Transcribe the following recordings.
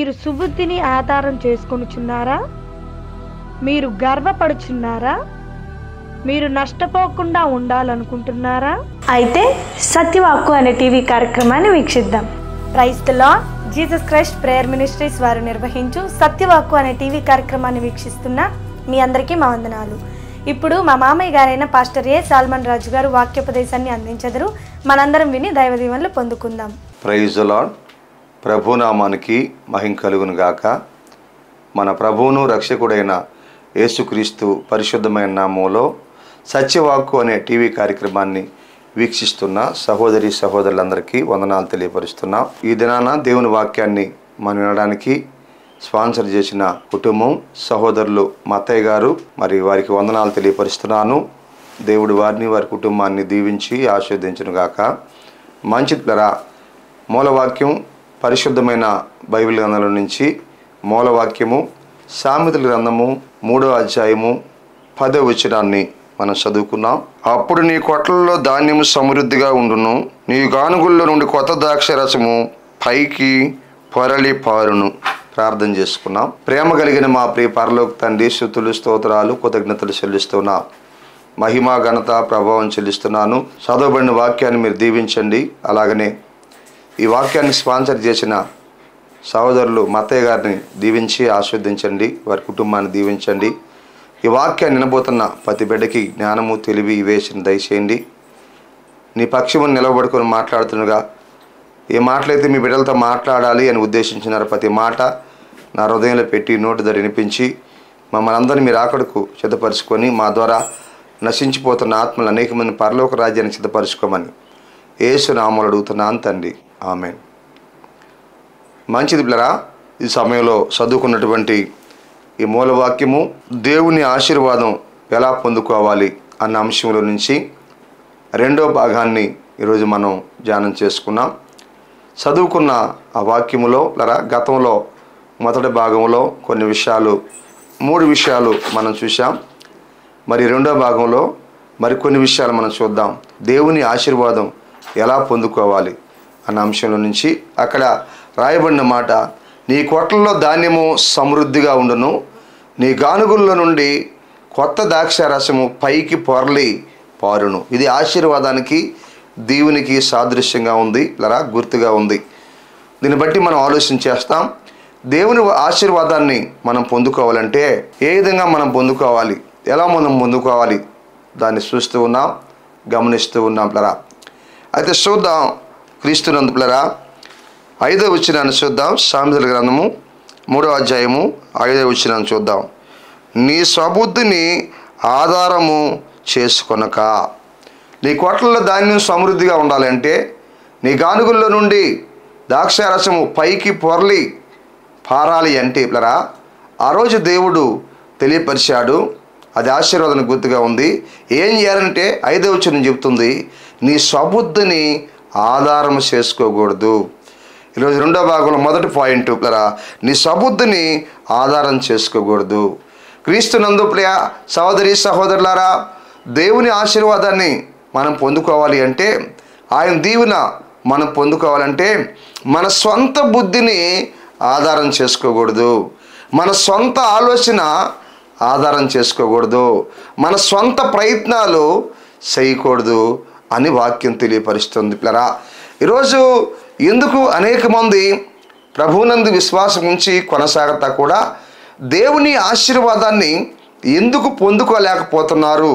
మీరు సుబుద్ధిని ఆధారం చేసుకొనుచున్నారా? మీరు గర్వపడుచున్నారా? మీరు నష్టపోకుండా ఉండాలనుకుంటున్నారా? అయితే సత్యవాక్కు అనే టీవీ కార్యక్రమాన్ని వీక్షిద్దాం. Praise the Lord. Jesus Christ prayer ministries వారు నిర్వహించు సత్యవాక్కు అనే టీవీ కార్యక్రమాన్ని వీక్షిస్తున్న మీ అందరికీ మా వందనాలు. ఇప్పుడు మా మామయ్య గారైన పాస్టర్ ఏ సాల్మన్ రాజు గారు వాక్యోపదేశాన్ని అందించెదరు. మనందరం విని దైవ దీవెనలు పొందుకుందాం. Praise the Lord. ప్రభునామానికి మహిమ కలుగును గాక. మన ప్రభువును రక్షకుడైన యేసుక్రీస్తు పరిశుద్ధమైన నామములో సత్యవాక్కు అనే టీవీ కార్యక్రమాన్ని వీక్షిస్తున్న సహోదరి సహోదరులందరికీ వందనాలు తెలియపరుస్తున్నాం. ఈ దినాన దేవుని వాక్యాన్ని మనం వినడానికి స్పాన్సర్ చేసిన కుటుంబం సహోదరులు మత్తయ్య గారు, మరి వారికి వందనాలు తెలియపరుస్తున్నాను. దేవుడు వారిని వారి కుటుంబాన్ని దీవించి ఆశీర్వదించును గాక. మంచిదిరా, మూలవాక్యం పరిశుద్ధమైన బైబిల్ గ్రంథంలో నుంచి మూలవాక్యము సామెతల గ్రంథము 3వ అధ్యాయము 10వ వచనాన్ని మనం చదువుకున్నాం. అప్పుడు నీ కొట్లలో ధాన్యము సమృద్ధిగా ఉండును, నీ గానుగుల్లో నుండి కొత్త ద్రాక్ష రసము పైకి పొరలి పారును. ప్రార్థన చేసుకున్నాం. ప్రేమ కలిగిన మా ప్రియ పరలోక తండ్రి, స్తుతులు స్తోత్రాలు కృతజ్ఞతలు చెల్లిస్తున్నాం. మహిమ ఘనత ప్రభావం చెల్లిస్తున్నాను. చదవబడిన వాక్యాన్ని మీరు దీవించండి. అలాగనే ఈ వాక్యాన్ని స్పాన్సర్ చేసిన సహోదరులు మత్తయ్య గారిని దీవించి ఆస్వాదించండి, వారి కుటుంబాన్ని దీవించండి. ఈ వాక్యాన్ని వినబోతున్న ప్రతి బిడ్డకి జ్ఞానము తెలివి వివేచన దయచేయండి. నీ పక్షమును నిలబడుకొని మాట్లాడుతుండగా ఏ మాటలైతే మీ బిడ్డలతో మాట్లాడాలి అని ఉద్దేశించినారో ప్రతి మాట నా హృదయంలో పెట్టి నోటి ధర వినిపించి మమ్మల్ని అందరినీ మీరు ఆకడకు సిద్ధపరచుకొని మా ద్వారా నశించిపోతున్న ఆత్మలు అనేక మంది పరలోక రాజ్యాన్ని సిద్ధపరచుకోమని యేసు నామములో అడుగుతున్నాను తండ్రి, ఆమేన్. మంచిది పిల్లరా, ఈ సమయంలో చదువుకున్నటువంటి ఈ మూలవాక్యము దేవుని ఆశీర్వాదం ఎలా పొందుకోవాలి అన్న అంశంలో నుంచి 2వ భాగాన్ని ఈరోజు మనం ధ్యానం చేసుకున్నాం. చదువుకున్న ఆ వాక్యములో గతంలో మొదటి భాగంలో కొన్ని విషయాలు 3 విషయాలు మనం చూసాం. మరి 2వ భాగంలో మరికొన్ని విషయాలు మనం చూద్దాం. దేవుని ఆశీర్వాదం ఎలా పొందుకోవాలి అన్న అంశంలో నుంచి అక్కడ రాయబడిన మాట, నీ కొట్లలో ధాన్యము సమృద్ధిగా ఉండును, నీ గానుగుల్లో నుండి కొత్త ద్రాక్ష రసము పైకి పొరలి పారును. ఇది ఆశీర్వాదానికి దేవునికి సాదృశ్యంగా ఉంది, గుర్తుగా ఉంది. దీన్ని బట్టి మనం ఆలోచన చేస్తాం. దేవుని ఆశీర్వాదాన్ని మనం పొందుకోవాలంటే ఏ విధంగా మనం పొందుకోవాలి, ఎలా మనం పొందుకోవాలి దాన్ని చూస్తూ ఉన్నాం, గమనిస్తూ ఉన్నాం పిల్లరా. అయితే చూద్దాం క్రీస్తునందు పిల్లరా 5వ వచనాన్ని చూద్దాం. సామెతల గ్రంథము 3వ అధ్యాయము 5వ వచనాన్ని చూద్దాం. నీ స్వబుద్ధిని ఆధారము చేసుకొనక. నీ కొట్లలో ధాన్యం సమృద్ధిగా ఉండాలంటే నీ గానుగుల్లో నుండి ద్రాక్షారసము పైకి పొరలి పారాలి అంటే పిల్లరా ఆ రోజు దేవుడు తెలియపరిచాడు. అది ఆశీర్వాదానికి గుర్తుగా ఉంది. ఏం చేయాలంటే 5వ వచనం చెబుతుంది, నీ స్వబుద్ధిని ఆధారం చేసుకోకూడదు. ఈరోజు 2వ భాగంలో మొదటి పాయింట్ పిల్లరా, నీ స్వబుద్ధిని ఆధారం చేసుకోకూడదు. క్రీస్తునందు ప్రియ సహోదరి సహోదరులారా, దేవుని ఆశీర్వాదాన్ని మనం పొందుకోవాలి అంటే, ఆయన దీవెన మనం పొందుకోవాలంటే మన సొంత బుద్ధిని ఆధారం చేసుకోకూడదు, మన సొంత ఆలోచన ఆధారం చేసుకోకూడదు, మన సొంత ప్రయత్నాలు చేయకూడదు అని వాక్యం తెలియపరుస్తుంది పిల్లరా. ఈరోజు ఎందుకు అనేక మంది ప్రభువునందు విశ్వాసం ఉంచి కొనసాగతా కూడా దేవుని ఆశీర్వాదాన్ని ఎందుకు పొందుకోలేకపోతున్నారు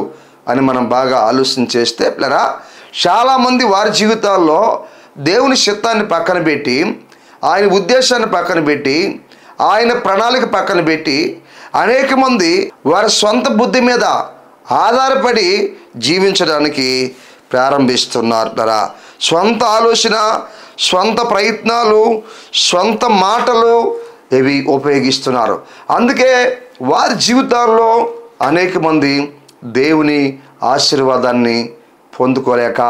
అని మనం బాగా ఆలోచన చేస్తే పిల్లరా, చాలామంది వారి జీవితాల్లో దేవుని చిత్తాన్ని పక్కన పెట్టి, ఆయన ఉద్దేశాన్ని పక్కన పెట్టి, ఆయన ప్రణాళిక పక్కన పెట్టి అనేక మంది వారి సొంత బుద్ధి మీద ఆధారపడి జీవించడానికి ప్రారంభిస్తున్నారు పిల్లరా. సొంత ఆలోచన, సొంత ప్రయత్నాలు, సొంత మాటలు ఇవి ఉపయోగిస్తున్నారు. అందుకే వారి జీవితాల్లో అనేక మంది దేవుని ఆశీర్వాదాన్ని పొందుకోలేక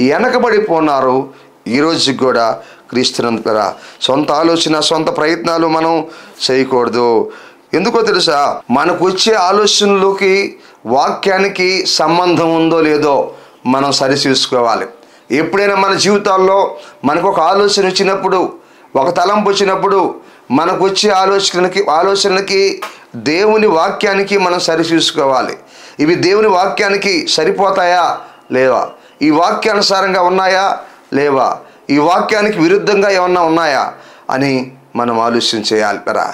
వెనకబడిపోన్నారు. ఈరోజు కూడా క్రీస్తునందురా సొంత ఆలోచన, సొంత ప్రయత్నాలు మనం చేయకూడదు. ఎందుకో తెలుసా, మనకు వచ్చే ఆలోచనలోకి వాక్యానికి సంబంధం ఉందో లేదో మనం సరిచూసుకోవాలి. ఎప్పుడైనా మన జీవితాల్లో మనకు ఒక ఆలోచన వచ్చినప్పుడు, ఒక తలంపు వచ్చినప్పుడు మనకు వచ్చే ఆలోచనలకి దేవుని వాక్యానికి మనం సరిచూసుకోవాలి. ఇవి దేవుని వాక్యానికి సరిపోతాయా లేవా, ఈ వాక్యానుసారంగా ఉన్నాయా లేవా, ఈ వాక్యానికి విరుద్ధంగా ఏమన్నా ఉన్నాయా అని మనం ఆలోచన చేయాలి కదా.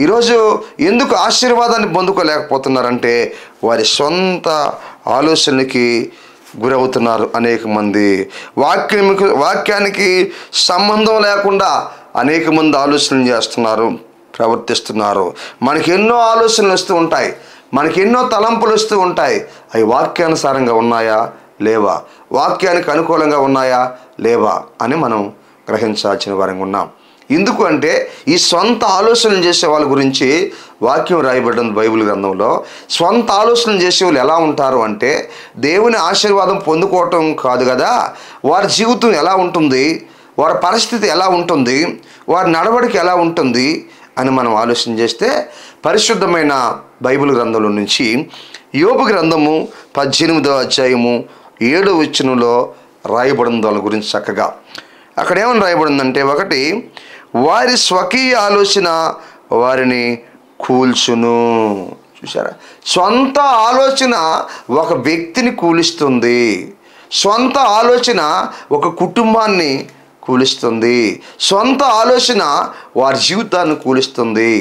ఈరోజు ఎందుకు ఆశీర్వాదాన్ని పొందుకోలేకపోతున్నారంటే వారి సొంత ఆలోచనలకి గురవుతున్నారు. అనేక మంది వాక్యానికి సంబంధం లేకుండా అనేక మంది ఆలోచనలు చేస్తున్నారు, ప్రవర్తిస్తున్నారు. మనకి ఎన్నో ఆలోచనలు వస్తూ ఉంటాయి, మనకి ఎన్నో తలంపులు వస్తూ ఉంటాయి. అవి వాక్యానుసారంగా ఉన్నాయా లేవా, వాక్యానికి అనుకూలంగా ఉన్నాయా లేవా అని మనం గ్రహించాల్సిన వారంగా ఉన్నాం. ఎందుకు అంటే ఈ సొంత ఆలోచనలు చేసే వాళ్ళ గురించి వాక్యం రాయబడ్డం బైబిల్ గ్రంథంలో. సొంత ఆలోచనలు చేసే వాళ్ళు ఎలా ఉంటారు అంటే దేవుని ఆశీర్వాదం పొందుకోవటం కాదు కదా, వారి జీవితం ఎలా ఉంటుంది, వారి పరిస్థితి ఎలా ఉంటుంది, వారి నడవడికి ఎలా ఉంటుంది అని మనం ఆలోచన చేస్తే పరిశుద్ధమైన బైబిల్ గ్రంథంలో నుంచి యోబు గ్రంథము 18వ అధ్యాయము 7వ వచనంలో రాయబడిన దాని గురించి చక్కగా అక్కడ ఏమని రాయబడిందంటే, ఒకటి, వారి స్వకీయ ఆలోచన వారిని కూల్చును. చూసారా, సొంత ఆలోచన ఒక వ్యక్తిని కూలిస్తుంది, సొంత ఆలోచన ఒక కుటుంబాన్ని కూలిస్తుంది, సొంత ఆలోచన వారి జీవితాన్ని కూలిస్తుంది.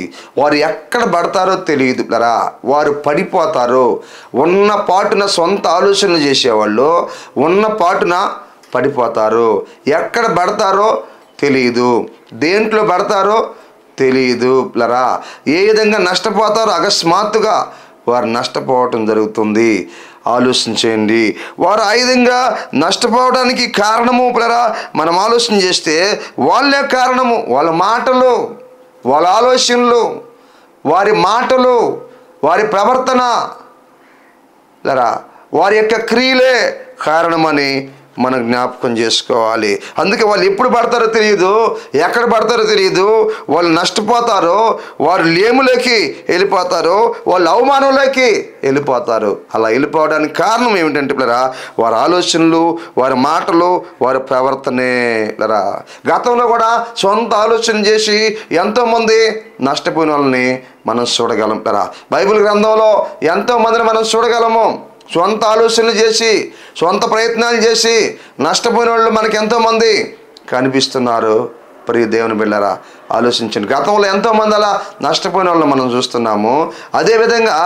వారు ఎక్కడ పడతారో తెలియదు కదా, వారు పడిపోతారు. ఉన్న పాటున సొంత ఆలోచనలు చేసేవాళ్ళు ఉన్న పాటున పడిపోతారు. ఎక్కడ పడతారో తెలియదు, దేంట్లో పడతారో తెలియదు లరా, ఏ విధంగా నష్టపోతారో అకస్మాత్తుగా వారు నష్టపోవటం జరుగుతుంది. ఆలోచించండి, వారు ఆ విధంగా నష్టపోవడానికి కారణము పిల్లరా మనం ఆలోచన చేస్తే వాళ్ళే కారణము. వాళ్ళ మాటలు, వాళ్ళ ఆలోచనలు, వారి మాటలు, వారి ప్రవర్తన లరా, వారి యొక్క క్రియలే కారణమని మనం జ్ఞాపకం చేసుకోవాలి. అందుకే వాళ్ళు ఎప్పుడు పడతారో తెలియదు, ఎక్కడ పడతారో తెలియదు, వాళ్ళు నష్టపోతారో, వారు లేములోకి వెళ్ళిపోతారో, వాళ్ళు అవమానంలోకి వెళ్ళిపోతారు. అలా వెళ్ళిపోవడానికి కారణం ఏమిటంటే పిల్లరా వారి ఆలోచనలు, వారి మాటలు, వారి ప్రవర్తనే పిల్లరా. గతంలో కూడా సొంత ఆలోచన చేసి ఎంతోమంది నష్టపోయిన వాళ్ళని మనం చూడగలం పిల్లరా. బైబిల్ గ్రంథంలో ఎంతోమందిని మనం చూడగలము. సొంత ఆలోచనలు చేసి, సొంత ప్రయత్నాలు చేసి నష్టపోయిన వాళ్ళు మనకి ఎంతోమంది కనిపిస్తున్నారు. ప్రియ దేవుని బిడ్డలారా ఆలోచించండి. గతంలో ఎంతోమంది అలా నష్టపోయిన వాళ్ళు మనం చూస్తున్నాము. అదేవిధంగా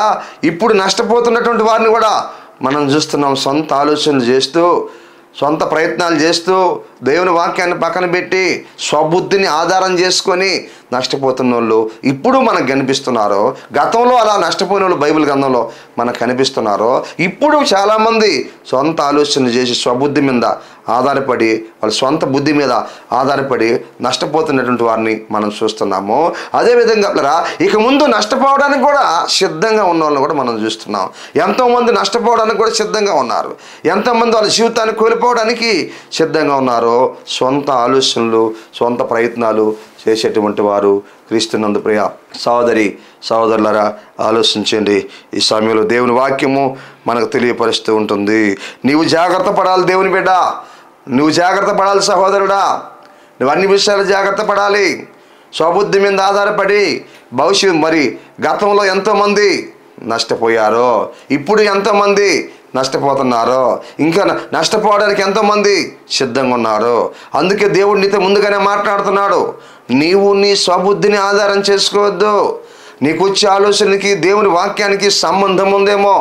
ఇప్పుడు నష్టపోతున్నటువంటి వారిని కూడా మనం చూస్తున్నాం. సొంత ఆలోచనలు చేస్తూ, సొంత ప్రయత్నాలు చేస్తూ, దేవుని వాక్యాన్ని పక్కన పెట్టి స్వబుద్ధిని ఆధారం చేసుకొని నష్టపోతున్న వాళ్ళు ఇప్పుడు మనకు కనిపిస్తున్నారు. గతంలో అలా నష్టపోయిన వాళ్ళు బైబిల్ గ్రంథంలో మనకు కనిపిస్తున్నారు. ఇప్పుడు చాలామంది సొంత ఆలోచనలు చేసి స్వబుద్ధి మీద ఆధారపడి, వాళ్ళ సొంత బుద్ధి మీద ఆధారపడి నష్టపోతున్నటువంటి వారిని మనం చూస్తున్నాము. అదేవిధంగా ఇక ముందు నష్టపోవడానికి కూడా సిద్ధంగా ఉన్న వాళ్ళని కూడా మనం చూస్తున్నాం. ఎంతోమంది నష్టపోవడానికి కూడా సిద్ధంగా ఉన్నారు, ఎంతోమంది వాళ్ళ జీవితాన్ని కోల్పోవడానికి సిద్ధంగా ఉన్నారు. సొంత ఆలోచనలు, సొంత ప్రయత్నాలు చేసేటువంటి వారు క్రీస్తునందు ప్రియ సహోదరి సహోదరులారా ఆలోచించండి. ఈ సమయంలో దేవుని వాక్యము మనకు తెలియపరుస్తూ ఉంటుంది. నీవు జాగ్రత్త పడాలి దేవుని బిడ్డ, నువ్వు జాగ్రత్త పడాలి సహోదరుడా, నువ్వు అన్ని విషయాలు జాగ్రత్త పడాలి. స్వబుద్ధి మీద ఆధారపడి భవిష్యత్తు మరి గతంలో ఎంతోమంది నష్టపోయారో, ఇప్పుడు ఎంతోమంది నష్టపోతున్నారు, ఇంకా నష్టపోవడానికి ఎంతోమంది సిద్ధంగా ఉన్నారు. అందుకే దేవుడు నీతో ముందుగానే మాట్లాడుతున్నాడు. నీవు నీ స్వబుద్ధిని ఆధారం చేసుకోవద్దు. నీకు వచ్చే ఆలోచనకి దేవుని వాక్యానికి సంబంధం ఉందేమో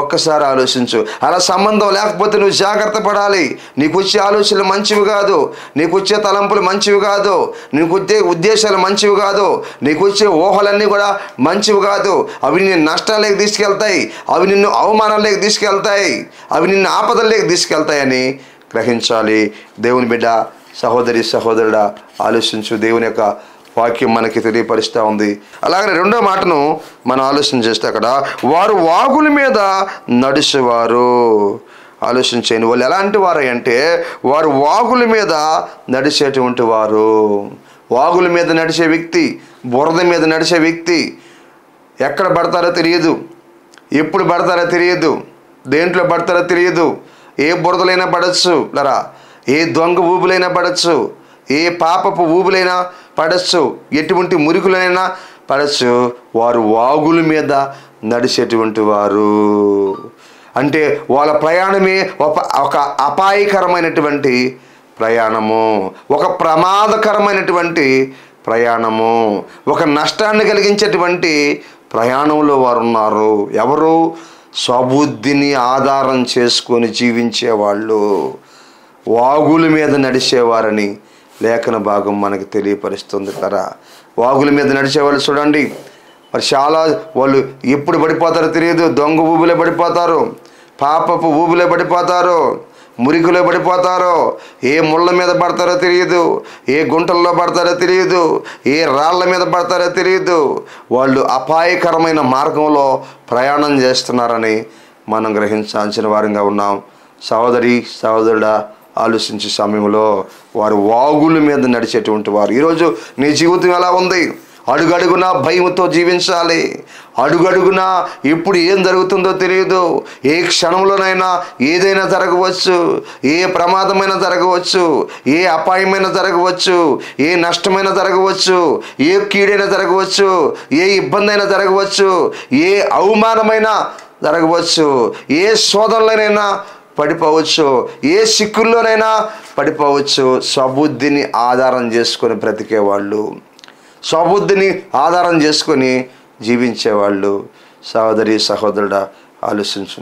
ఒక్కసారి ఆలోచించు. అలా సంబంధం లేకపోతే నువ్వు జాగ్రత్త పడాలి. నీకు వచ్చే ఆలోచనలు మంచివి కాదు, నీకు వచ్చే తలంపులు మంచివి కాదు, నీకు వచ్చే ఉద్దేశాలు మంచివి కాదు, నీకు వచ్చే ఊహలన్నీ కూడా మంచివి కాదు. అవి నిన్ను నష్టాలకి తీసుకెళ్తాయి, అవి నిన్ను అవమానాలకి తీసుకెళ్తాయి, అవి నిన్ను ఆపదల్లోకి తీసుకెళ్తాయని గ్రహించాలి. దేవుని బిడ్డ, సహోదరి సహోదరుడా ఆలోచించు. దేవుని యొక్క వాక్యం మనకి తెలియపరుస్తూ ఉంది. అలాగనే రెండో మాటను మనం ఆలోచన చేస్తే అక్కడ వారు వాగుల మీద నడిచేవారు. ఆలోచించండి, వాళ్ళు ఎలాంటి వారు అంటే వారు వాగుల మీద నడిచేటువంటి వారు. వాగుల మీద నడిచే వ్యక్తి, బురద మీద నడిచే వ్యక్తి ఎక్కడ పడతారో తెలియదు, ఎప్పుడు పడతారో తెలియదు, దేంట్లో పడతారో తెలియదు. ఏ బురదలైనా పడవచ్చు లరా, ఏ దొంగ ఊబులైనా పడవచ్చు, ఏ పాపపు ఊబులైనా పడచ్చు, ఎటువంటి మురికులైనా పడచ్చు, వారు వాగుల మీద నడిచేటువంటి వారు. అంటే వాళ్ళ ప్రయాణమే ఒక అపాయకరమైనటువంటి ప్రయాణము, ఒక ప్రమాదకరమైనటువంటి ప్రయాణము, ఒక నష్టాన్ని కలిగించేటువంటి ప్రయాణంలో వారు ఉన్నారు. ఎవరు? స్వబుద్ధిని ఆధారం చేసుకొని జీవించేవాళ్ళు, వాగుల మీద నడిచేవారని లేఖన భాగం మనకి తెలియపరుస్తుంది కదా. వాగుల మీద నడిచేవాళ్ళు చూడండి, మరి చాలా వాళ్ళు ఎప్పుడు పడిపోతారో తెలియదు. దొంగ ఊబిలో పడిపోతారు, పాపపు ఊబిలో పడిపోతారు, మురికిలో పడిపోతారో, ఏ ముళ్ళ మీద పడతారో తెలియదు, ఏ గుంటల్లో పడతారో తెలియదు, ఏ రాళ్ళ మీద పడతారో తెలియదు. వాళ్ళు అపాయకరమైన మార్గంలో ప్రయాణం చేస్తున్నారని మనం గ్రహించాల్సిన వారంగా ఉన్నాం. సహోదరి సహోదరుడా, ఆలోచించే సమయంలో వారు వాగుల మీద నడిచేటువంటి వారు. ఈరోజు నీ జీవితం ఎలా ఉంది? అడుగడుగునా భయంతో జీవించాలి. అడుగడుగునా ఎప్పుడు ఏం జరుగుతుందో తెలియదు. ఏ క్షణంలోనైనా ఏదైనా జరగవచ్చు, ఏ ప్రమాదమైనా జరగవచ్చు, ఏ అపాయమైనా జరగవచ్చు, ఏ నష్టమైనా జరగవచ్చు, ఏ కీడైనా జరగవచ్చు, ఏ ఇబ్బంది అయినా జరగవచ్చు, ఏ అవమానమైనా జరగవచ్చు, ఏ శోధనలోనైనా పడిపోవచ్చు, ఏ సిక్కుల్లోనైనా పడిపోవచ్చు. స్వబుద్ధిని ఆధారం చేసుకొని బ్రతికేవాళ్ళు, స్వబుద్ధిని ఆధారం చేసుకొని జీవించేవాళ్ళు. సహోదరి సహోదరుడా, ఆలోచించు.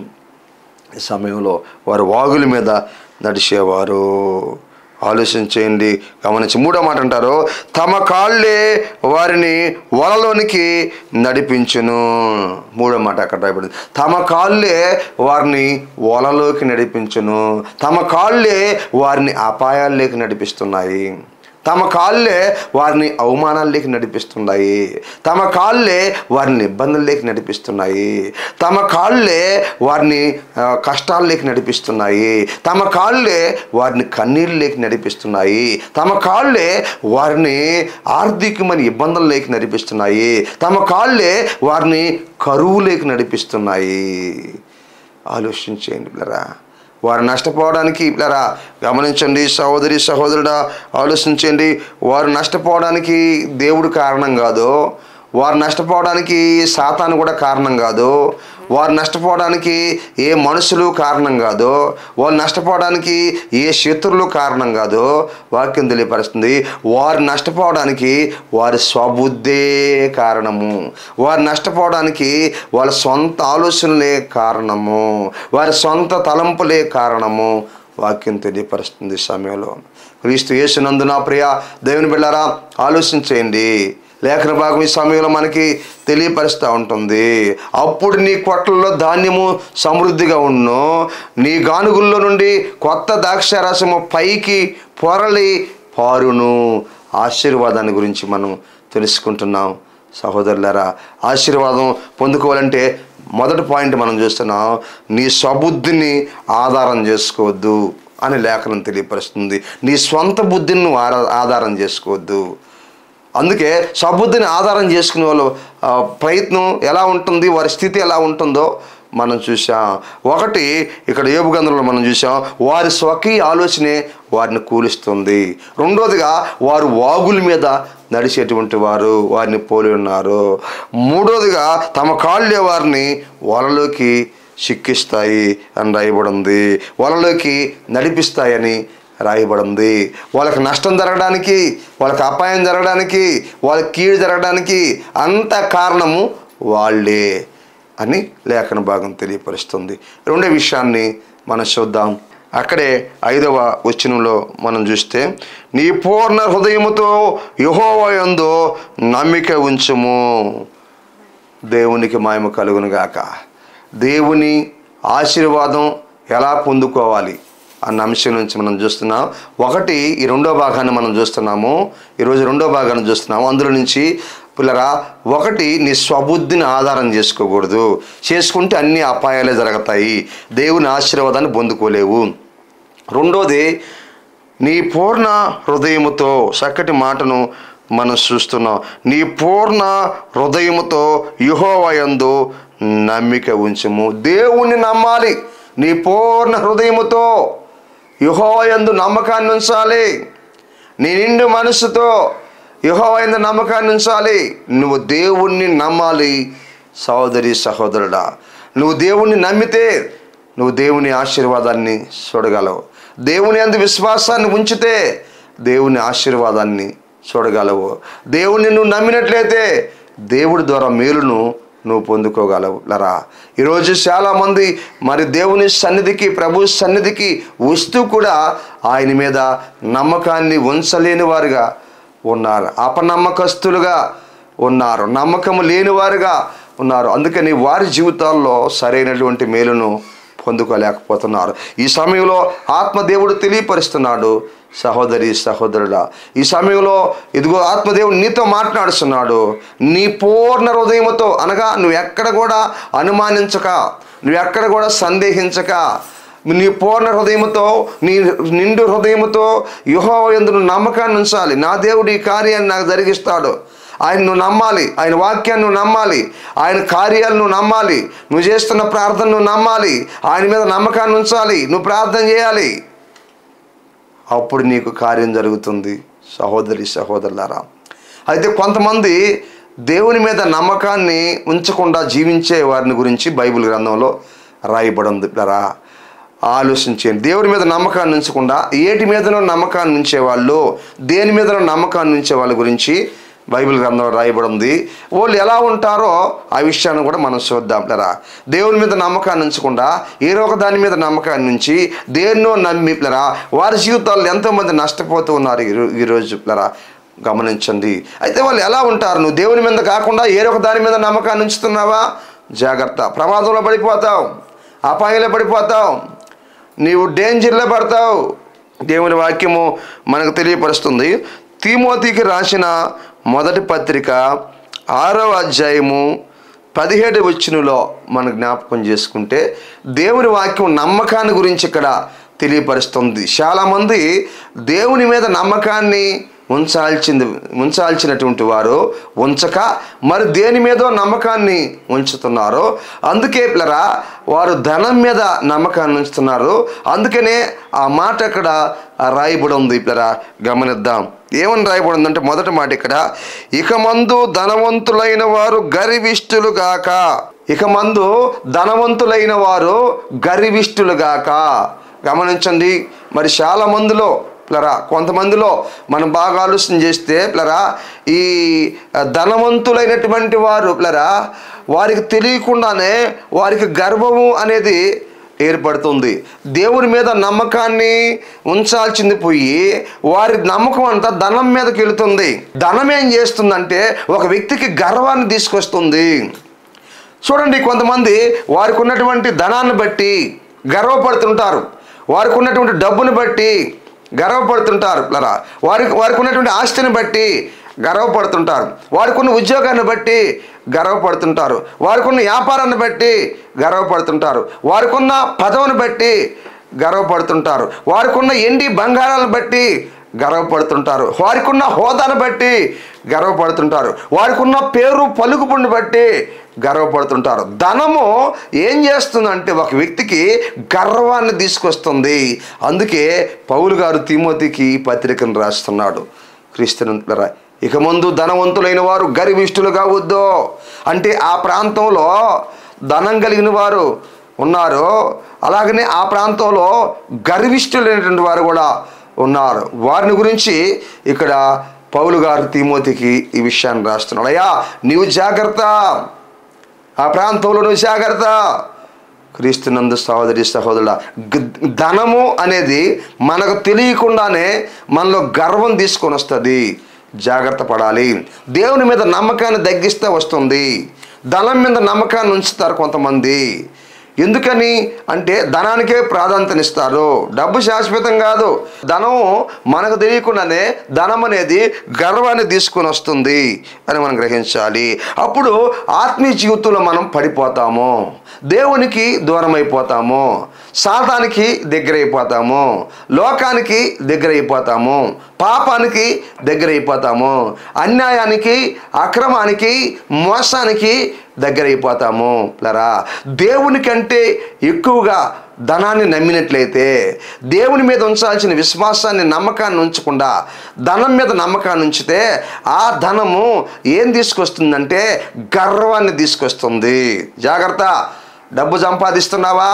ఈ సమయంలో వారు వాగుల మీద నడిచేవారు. ఆలోచించేయండి, గమనించి. మూడో మాట అంటారు, తమ కాళ్ళే వారిని వలలోనికి నడిపించును. మూడో మాట అక్కడ రాయబడింది, తమ కాళ్ళే వారిని వలలోకి నడిపించును. తమ కాళ్ళే వారిని అపాయాల్లోకి నడిపిస్తున్నాయి, తమ కాళ్ళే వారిని అవమానాల్లోకి నడిపిస్తున్నాయి, తమ కాళ్ళే వారిని ఇబ్బందుల్లోకి నడిపిస్తున్నాయి, తమ కాళ్ళే వారిని కష్టాల్లోకి నడిపిస్తున్నాయి, తమ కాళ్ళే వారిని కన్నీళ్ళలోకి నడిపిస్తున్నాయి, తమ కాళ్ళే వారిని ఆర్థికమైన ఇబ్బందుల్లోకి నడిపిస్తున్నాయి, తమ కాళ్ళే వారిని కరువులోకి నడిపిస్తున్నాయి. ఆలోచించేయండి పిల్లరా, వారు నష్టపోవడానికి పిల్లరా, గమనించండి సహోదరి సహోదరుడా, ఆలోచించండి. వారు నష్టపోవడానికి దేవుడు కారణం కాదు, వారు నష్టపోవడానికి సాతాను కూడా కారణం కాదు, వారు నష్టపోవడానికి ఏ మనుషులు కారణం కాదు, వాళ్ళు నష్టపోవడానికి ఏ శత్రువులు కారణం కాదు. వాక్యం తెలియపరుస్తుంది, వారు నష్టపోవడానికి వారి స్వబుద్ధే కారణము, వారు నష్టపోవడానికి వాళ్ళ సొంత ఆలోచనలే కారణము, వారి సొంత తలంపులే కారణము. వాక్యం తెలియపరుస్తుంది సమయంలో. క్రీస్తు యేసునందు నా ప్రియ దేవుని బిడ్డలారా, ఆలోచించేయండి. లేఖన భాగం ఈ సమయంలో మనకి తెలియపరుస్తూ ఉంటుంది. అప్పుడు నీ కొట్లలో ధాన్యము సమృద్ధిగా ఉండును, నీ గానుగుల్లో నుండి కొత్త ద్రాక్షారసము పైకి పొరలి పారును. ఆశీర్వాదాన్ని గురించి మనం తెలుసుకుంటున్నాం. సహోదరులారా, ఆశీర్వాదం పొందుకోవాలంటే మొదటి పాయింట్ మనం చూస్తున్నాం, నీ స్వబుద్ధిని ఆధారం చేసుకోవద్దు అని లేఖనం తెలియపరుస్తుంది. నీ స్వంత బుద్ధిని నువ్వు ఆధారం చేసుకోవద్దు. అందుకే స్వబుద్ధిని ఆధారం చేసుకునే వాళ్ళు ప్రయత్నం ఎలా ఉంటుంది, వారి స్థితి ఎలా ఉంటుందో మనం చూసాం. ఒకటి ఇక్కడ యోబు గ్రంథంలో మనం చూసాం, వారి స్వకీయ ఆలోచనే వారిని కూలిస్తుంది. రెండోదిగా వారు వాగుల మీద నడిచేటువంటి వారు వారిని పోలి ఉన్నారు. మూడోదిగా తమ కాళ్ళే వారిని వలలోకి చిక్కిస్తాయి అని రాయబడింది, వలలోకి నడిపిస్తాయని రాయబడింది. వాళ్ళకి నష్టం జరగడానికి, వాళ్ళకి అపాయం జరగడానికి, వాళ్ళకి కీడు జరగడానికి అంత కారణము వాళ్ళే అని లేఖన భాగం తెలియపరుస్తుంది. రెండో విషయాన్ని మనం చూద్దాం. అక్కడే 5వ వచనంలో మనం చూస్తే, నీ పూర్ణ హృదయముతో యెహోవా యందు నమ్మిక ఉంచుము. దేవునికి మహిమ కలుగును గాక. దేవుని ఆశీర్వాదం ఎలా పొందుకోవాలి అన్న అంశం నుంచి మనం చూస్తున్నాం. ఒకటి ఈ రెండో భాగాన్ని మనం చూస్తున్నాము, ఈరోజు రెండో భాగాన్ని చూస్తున్నాము. అందులో నుంచి పిల్లరా, ఒకటి నీ స్వబుద్ధిని ఆధారం చేసుకోకూడదు, చేసుకుంటే అన్ని అపాయాలే జరుగుతాయి, దేవుని ఆశీర్వాదాన్ని పొందుకోలేవు. రెండోది, నీ పూర్ణ హృదయముతో, చక్కటి మాటను మనం చూస్తున్నాం, నీ పూర్ణ హృదయముతో యెహోవా యందు నమ్మిక ఉంచుము. దేవుణ్ణి నమ్మాలి. నీ పూర్ణ హృదయముతో యెహోవా యందు నమ్మకాన్ని ఉంచాలి. నీ నిండు మనసుతో యెహోవా యందు నమ్మకాన్ని ఉంచాలి. నువ్వు దేవుణ్ణి నమ్మాలి సహోదరి సహోదరుడా. నువ్వు దేవుణ్ణి నమ్మితే నువ్వు దేవుని ఆశీర్వాదాన్ని చూడగలవు. దేవుని యందు విశ్వాసాన్ని ఉంచితే దేవుని ఆశీర్వాదాన్ని చూడగలవు. దేవుణ్ణి నువ్వు నమ్మినట్లయితే దేవుడి ద్వారా మేలును నువ్వు పొందుకోగలవు లరా. ఈరోజు చాలామంది మరి దేవుని సన్నిధికి, ప్రభు సన్నిధికి వస్తూ కూడా ఆయన మీద నమ్మకాన్ని ఉంచలేని వారుగా ఉన్నారు, అపనమ్మకస్తులుగా ఉన్నారు, నమ్మకము లేని వారుగా ఉన్నారు. అందుకని వారి జీవితాల్లో సరైనటువంటి మేలును పొందుకోలేకపోతున్నారు. ఈ సమయంలో ఆత్మదేవుడు తెలియపరుస్తున్నాడు, సహోదరి సహోదరుడా, ఈ సమయంలో ఇదిగో ఆత్మదేవుడు నీతో మాట్లాడుతున్నాడు. నీ పూర్ణ హృదయముతో, అనగా నువ్వు ఎక్కడ కూడా అనుమానించక, నువ్వు ఎక్కడ కూడా సందేహించక, నీ పూర్ణ హృదయముతో, నీ నిండు హృదయముతో యెహోవా యందు నమ్మకాన్ని ఉంచాలి. నా దేవుడు ఈ కార్యాన్ని నాకు జరిగిస్తాడు. ఆయన నువ్వు నమ్మాలి, ఆయన వాక్యాన్ని నువ్వు నమ్మాలి, ఆయన కార్యాలను నువ్వు నమ్మాలి, నువ్వు చేస్తున్న ప్రార్థన నువ్వు నమ్మాలి, ఆయన మీద నమ్మకాన్ని ఉంచాలి, నువ్వు ప్రార్థన చేయాలి. అప్పుడు నీకు కార్యం జరుగుతుంది సహోదరి సహోదరులారా. అయితే కొంతమంది దేవుని మీద నమ్మకాన్ని ఉంచకుండా జీవించే వారిని గురించి బైబిల్ గ్రంథంలో రాయబడింది రా. ఆలోచించండి. దేవుని మీద నమ్మకాన్ని ఉంచకుండా ఏటి మీదనో నమ్మకాన్ని ఉంచేవాళ్ళు, దేని మీదనో నమ్మకాన్ని ఉంచే వాళ్ళ గురించి బైబిల్ గ్రంథంలో రాయబడింది. వాళ్ళు ఎలా ఉంటారో ఆ విషయాన్ని కూడా మనం చూద్దాం లరా. దేవుని మీద నమ్మకాన్ని ఉంచకుండా ఏదో ఒక దాని మీద నమ్మకాన్ని ఉంచి దేన్నో నమ్మి లరా వారి జీవితాల్లో ఎంతోమంది నష్టపోతూ ఉన్నారు ఈరోజు లరా. గమనించండి. అయితే వాళ్ళు ఎలా ఉంటారు? నువ్వు దేవుని మీద కాకుండా ఏదో ఒక దాని మీద నమ్మకాన్ని ఉంచుతున్నావా? జాగ్రత్త, ప్రమాదంలో పడిపోతావు, అపాయంలో పడిపోతావు, నీవు డేంజర్లో పడతావు. దేవుని వాక్యము మనకు తెలియపరుస్తుంది. తిమోతికి రాసిన మొదటి పత్రిక 6వ అధ్యాయము 17వ వచనంలో మనం జ్ఞాపకం చేసుకుంటే దేవుని వాక్యం నమ్మకాన్ని గురించి ఇక్కడ తెలియపరుస్తుంది. చాలామంది దేవుని మీద నమ్మకాన్ని ఉంచాల్సినటువంటి వారు ఉంచక మరి దేని మీదో నమ్మకాన్ని ఉంచుతున్నారు. అందుకే పిల్లరా వారు ధనం మీద నమ్మకాన్ని ఉంచుతున్నారు. అందుకనే ఆ మాట అక్కడ రాయబడి ఉంది పిల్లరా. గమనిద్దాం ఏమని రాయబడి ఉందంటే మొదటి మాట ఇక్కడ, ఇక మందు ధనవంతులైన వారు గర్విష్ఠులుగాక. ఇక మందు ధనవంతులైన వారు గర్విష్ఠులుగాక. గమనించండి. మరి చాలా మందిలో ప్లరా కొంతమందిలో మనం బాగా ఆలోచన చేస్తే ప్లరా ఈ ధనవంతులైనటువంటి వారు ప్లరా వారికి తెలియకుండానే వారికి గర్వము అనేది ఏర్పడుతుంది. దేవుని మీద నమ్మకాన్ని ఉంచాల్సింది పోయి వారి నమ్మకం అంతా ధనం మీదకి వెళుతుంది. ధనం ఏం చేస్తుందంటే ఒక వ్యక్తికి గర్వాన్ని తీసుకొస్తుంది. చూడండి, కొంతమంది వారికి ఉన్నటువంటి ధనాన్ని బట్టి గర్వపడుతుంటారు, వారికి ఉన్నటువంటి డబ్బును బట్టి గర్వపడుతుంటారు, వారికి ఉన్నటువంటి ఆస్తిని బట్టి గర్వపడుతుంటారు, వారికి ఉన్న ఉద్యోగాన్ని బట్టి గర్వపడుతుంటారు, వారికి ఉన్న వ్యాపారాన్ని బట్టి గర్వపడుతుంటారు, వారికి ఉన్న పదవిని బట్టి గర్వపడుతుంటారు, వారికి ఉన్న ఎండి బంగారాలను బట్టి గర్వపడుతుంటారు, వారికి ఉన్న హోదాను బట్టి గర్వపడుతుంటారు, వారికి ఉన్న పేరు పలుకుబడిని బట్టి గర్వపడుతుంటారు. ధనము ఏం చేస్తుందంటే ఒక వ్యక్తికి గర్వాన్ని తీసుకొస్తుంది. అందుకే పౌలు గారు తిమోతికి పత్రికను రాస్తున్నాడు. క్రీస్తునంతులారా, ఇక ముందు ధనవంతులైన వారు గర్విష్ఠులు కావద్దు. అంటే ఆ ప్రాంతంలో ధనం కలిగిన వారు ఉన్నారు, అలాగనే ఆ ప్రాంతంలో గర్విష్ఠులైనటువంటి వారు కూడా ఉన్నారు. వారిని గురించి ఇక్కడ పౌలు గారు తిమోతికి ఈ విషయాన్ని రాస్తున్నాడు. అయ్యా నీవు జాగ్రత్త, ఆ ప్రాంతంలో నువ్వు జాగ్రత్త. క్రీస్తునందు సహోదరి సహోదరుడా, ధనము అనేది మనకు తెలియకుండానే మనలో గర్వం తీసుకొని వస్తుంది. జాగ్రత్త పడాలి. దేవుని మీద నమ్మకాన్ని తగ్గిస్తే వస్తుంది. ధనం మీద నమ్మకాన్ని ఉంచుతారు కొంతమంది. ఎందుకని అంటే ధనానికే ప్రాధాన్యతనిస్తారు. డబ్బు శాశ్వతం కాదు. ధనం మనకు తెలియకుండానే ధనం అనేది గర్వాన్ని తీసుకొని వస్తుంది అని మనం గ్రహించాలి. అప్పుడు ఆత్మీయ జీవితంలో మనం పడిపోతాము, దేవునికి దూరం అయిపోతాము, సాతానికి దగ్గరైపోతాము, లోకానికి దగ్గరైపోతాము, పాపానికి దగ్గరైపోతాము, అన్యాయానికి, అక్రమానికి, మోసానికి దగ్గరైపోతాము. లరా దేవుని కంటే ఎక్కువగా ధనాన్ని నమ్మినట్లయితే, దేవుని మీద ఉంచాల్సిన విశ్వాసాన్ని, నమ్మకాన్ని ఉంచకుండా ధనం మీద నమ్మకాన్ని ఉంచితే ఆ ధనము ఏం తీసుకొస్తుందంటే గర్వాన్ని తీసుకొస్తుంది. జాగ్రత్త. డబ్బు సంపాదిస్తున్నావా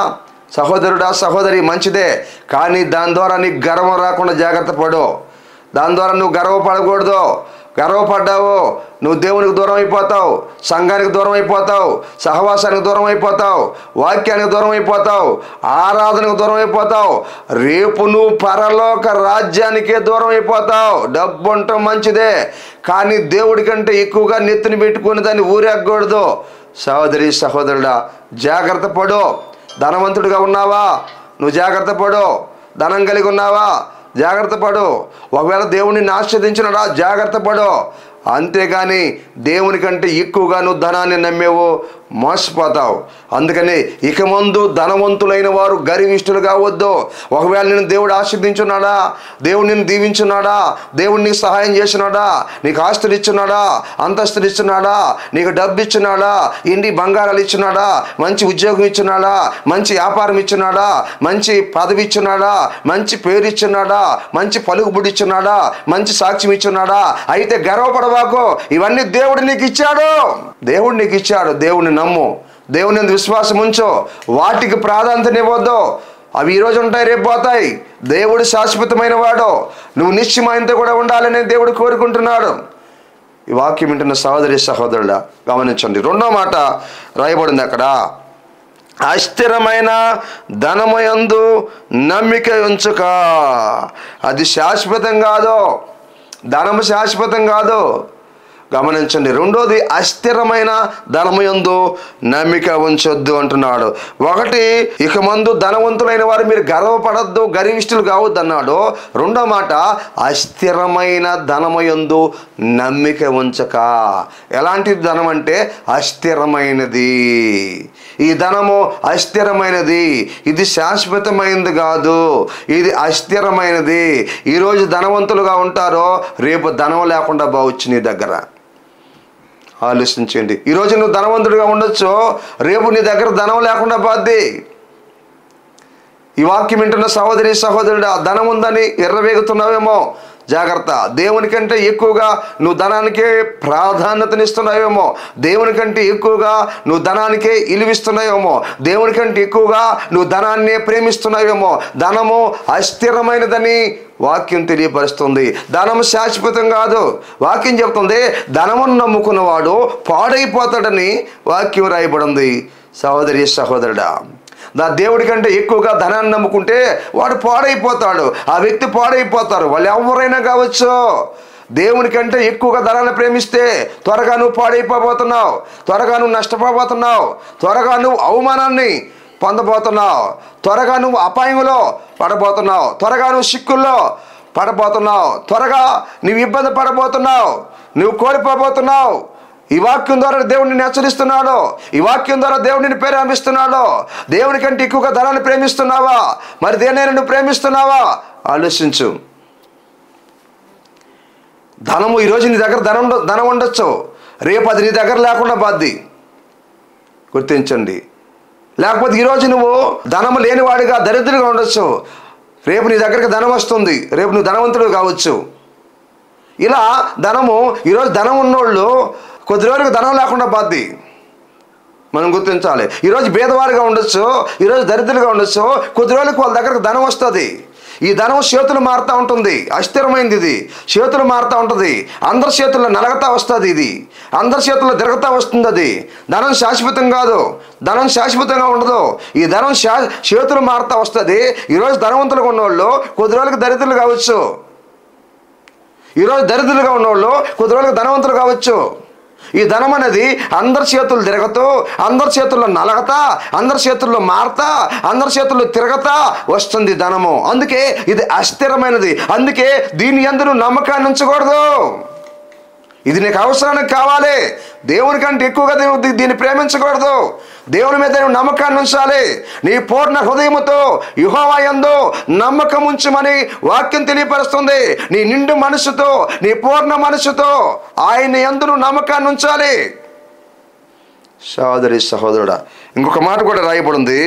సహోదరుడా, సహోదరి, మంచిదే. కానీ దాని ద్వారా నీకు గర్వం రాకుండా జాగ్రత్త పడు. దాని ద్వారా నువ్వు గర్వపడకూడదు. గర్వపడ్డావు నువ్వు దేవునికి దూరం అయిపోతావు, సంఘానికి దూరం అయిపోతావు, సహవాసానికి దూరం అయిపోతావు, వాక్యానికి దూరం అయిపోతావు, ఆరాధనకు దూరం అయిపోతావు. రేపు నువ్వు పరలోక రాజ్యానికే దూరం అయిపోతావు. డబ్బు ఉండటం మంచిదే, కానీ దేవుడి కంటే ఎక్కువగా నెత్తిని పెట్టుకుని దాన్ని ఊరేగకూడదు. సహోదరి, సహోదరుడా, జాగ్రత్త పడు. ధనవంతుడిగా ఉన్నావా, నువ్వు జాగ్రత్త పడు. ధనం కలిగి ఉన్నావా, జాగ్రత్త పడు. ఒకవేళ దేవుడిని ఆశ్రదించినడా, జాగ్రత్త పడు. అంతేగాని దేవుని కంటే ఎక్కువగా నువ్వు ధనాన్ని నమ్మేవో మోసపోతావు. అందుకని ఇక ముందు ధనవంతులైన వారు గర్విష్ఠులు కావద్దు. ఒకవేళ నేను దేవుడు ఆశీర్దించున్నాడా, దేవుడు నిన్ను దీవించున్నాడా, దేవుడు నీకు సహాయం చేస్తున్నాడా, నీకు ఆస్తులు ఇచ్చున్నాడా, అంతస్తులు ఇచ్చున్నాడా, నీకు డబ్బు ఇచ్చున్నాడా, ఇంటి బంగారాలు ఇచ్చున్నాడా, మంచి ఉద్యోగం ఇచ్చున్నాడా, మంచి వ్యాపారం ఇచ్చున్నాడా, మంచి పదవి ఇచ్చున్నాడా, మంచి పేరు ఇచ్చున్నాడా, మంచి పలుకుబడి ఇచ్చున్నాడా, మంచి సాక్ష్యం ఇచ్చున్నాడా, అయితే గర్వపడవాకు. ఇవన్నీ దేవుడు నీకు ఇచ్చాడు. దేవుడు నీకు ఇచ్చాడు. దేవుడిని నమ్ము, దేవుని యందు విశ్వాసం ఉంచు. వాటికి ప్రాధాన్యత ఇవ్వద్దు. అవి ఈరోజు ఉంటాయి, రేపు పోతాయి. దేవుడు శాశ్వతమైన వాడు. నువ్వు నిశ్చయమైనతో కూడా ఉండాలని దేవుడు కోరుకుంటున్నాడు. ఈ వాక్యం వింటున్న సహోదరి, సహోదరుడా, గమనించండి. రెండో మాట రాయబడింది అక్కడ, అస్థిరమైన ధనము యందు నమ్మిక ఉంచుక. అది శాశ్వతం కాదు. ధనము శాశ్వతం కాదు. గమనించండి. రెండోది, అస్థిరమైన ధనము యందు నమ్మిక ఉంచొద్దు అంటున్నాడు. ఒకటి, ఇక ముందు ధనవంతులైన వారు మీరు గర్వపడద్దు, గర్విష్ఠులు కావద్దు అన్నాడు. రెండో మాట, అస్థిరమైన ధనము యందు నమ్మిక ఉంచక. ఎలాంటి ధనం అంటే అస్థిరమైనది. ఈ ధనము అస్థిరమైనది, ఇది శాశ్వతమైనది కాదు, ఇది అస్థిరమైనది. ఈరోజు ధనవంతులుగా ఉంటారో రేపు ధనం లేకుండా పోవచ్చు నీ దగ్గర. ఆలోచించండి. ఈరోజు నువ్వు ధనవంతుడిగా ఉండొచ్చు, రేపు నీ దగ్గర ధనం లేకుండా పోద్ది. ఈ వాక్యం వింటున్న సహోదరి, సహోదరుడు, ధనం ఉందని ఎర్రవేగుతున్నావేమో, జాగ్రత్త. దేవుని కంటే ఎక్కువగా నువ్వు ధనానికే ప్రాధాన్యతనిస్తున్నావేమో, దేవుని కంటే ఎక్కువగా నువ్వు ధనానికే ఇలువిస్తున్నావేమో, దేవుని కంటే ఎక్కువగా నువ్వు ధనాన్నే ప్రేమిస్తున్నావేమో. ధనము అస్థిరమైనదని వాక్యం తెలియపరుస్తుంది. ధనము శాశ్వతం కాదు. వాక్యం చెప్తుంది ధనమును నమ్ముకున్నవాడు పాడైపోతాడని వాక్యం రాయబడింది. సహోదరి, సహోదరుడా, దేవుడి కంటే ఎక్కువగా ధనాన్ని నమ్ముకుంటే వాడు పాడైపోతాడు. ఆ వ్యక్తి పాడైపోతారు. వాళ్ళు ఎవరైనా కావచ్చు. దేవుని కంటే ఎక్కువగా ధనాన్ని ప్రేమిస్తే త్వరగా నువ్వు పాడైపోబోతున్నావు, త్వరగా నువ్వు నష్టపోబోతున్నావు, త్వరగా నువ్వు అవమానాన్ని పొందబోతున్నావు, త్వరగా నువ్వు అపాయంలో పడబోతున్నావు, త్వరగా నువ్వు సిక్కుల్లో పడబోతున్నావు, త్వరగా నువ్వు ఇబ్బంది పడబోతున్నావు, నువ్వు కోల్పోబోతున్నావు. ఈ వాక్యం ద్వారా దేవుడిని హెచ్చరిస్తున్నాడు. ఈ వాక్యం ద్వారా దేవుడిని ప్రేమిస్తున్నాడు. దేవుని కంటే ఎక్కువగా ధనాన్ని ప్రేమిస్తున్నావా? మరి దేనైనా నువ్వు ప్రేమిస్తున్నావా? ఆలోచించు. ధనము ఈరోజు నీ దగ్గర ధనం ఉండొచ్చు, రేపు అది నీ దగ్గర లేకుండా బాధ్యత. గుర్తించండి. లేకపోతే ఈరోజు నువ్వు ధనము లేనివాడిగా దరిద్రుడిగా ఉండొచ్చు, రేపు నీ దగ్గరికి ధనం వస్తుంది, రేపు నువ్వు ధనవంతుడు కావచ్చు. ఇలా ధనము, ఈరోజు ధనం ఉన్నోళ్ళు కొద్ది రోజులకు ధనం లేకుండా బాధ్యత. మనం గుర్తించాలి. ఈరోజు భేదవారిగా ఉండొచ్చు, ఈరోజు దరిద్రులుగా ఉండొచ్చు, కొద్ది రోజులకు వాళ్ళ దగ్గరకు ధనం వస్తుంది. ఈ ధనం చేతులు మారుతూ ఉంటుంది. అస్థిరమైంది ఇది. చేతులు మారుతూ ఉంటుంది. అందరి చేతుల్లో నలగతా వస్తుంది. ఇది అందరి చేతుల్లో తిరగతా వస్తుంది. అది ధనం శాశ్వతం కాదు. ధనం శాశ్వతంగా ఉండదు. ఈ ధనం చేతులు మారుతూ వస్తుంది. ఈరోజు ధనవంతులుగా ఉన్నవాళ్ళు కొద్ది రోజులకు దరిద్రులు కావచ్చు. ఈరోజు దరిద్రులుగా ఉన్నవాళ్ళు కొద్ది రోజులకు ధనవంతులు కావచ్చు. ఈ ధనం అనేది అందరి చేతులు తిరగతూ, అందరి చేతుల్లో నలగతా, అందరి చేతుల్లో మారతా, అందరి చేతుల్లో తిరగతా వస్తుంది ధనము. అందుకే ఇది అస్థిరమైనది. అందుకే దీని యందు నమ్మకాన్ని ఉంచకూడదు. ఇది నీకు అవసరానికి కావాలి. దేవుని కంటే ఎక్కువగా దీన్ని ప్రేమించకూడదు. దేవుని మీద నువ్వు నమ్మకాన్ని ఉంచాలి. నీ పూర్ణ హృదయముతో యెహోవా యందు నమ్మకం ఉంచమని వాక్యం తెలియపరుస్తుంది. నీ నిండు మనసుతో, నీ పూర్ణ మనసుతో ఆయన యందు నువ్వు నమ్మకాన్ని ఉంచాలి. సహోదరి, సహోదరుడా, ఇంకొక మాట కూడా రాయబడింది.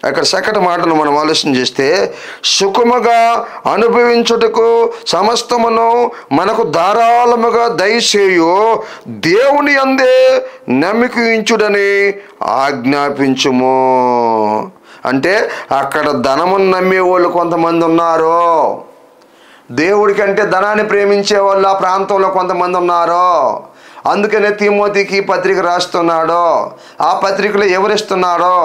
అక్కడ చక్కటి మాటను మనం ఆలోచన చేస్తే, సుఖముగా అనుభవించుటకు సమస్తమును మనకు ధారాళముగా దయచేయు దేవుని యందే నమ్మిక ఉంచుడని ఆజ్ఞాపించుము. అంటే అక్కడ ధనమును నమ్మే వాళ్ళు కొంతమంది ఉన్నారు, దేవుడికి అంటే ధనాన్ని ప్రేమించే వాళ్ళు ఆ ప్రాంతంలో కొంతమంది ఉన్నారు. అందుకనే తిమోతికి పత్రిక రాస్తున్నాడు. ఆ పత్రికలో ఎవరిస్తున్నారో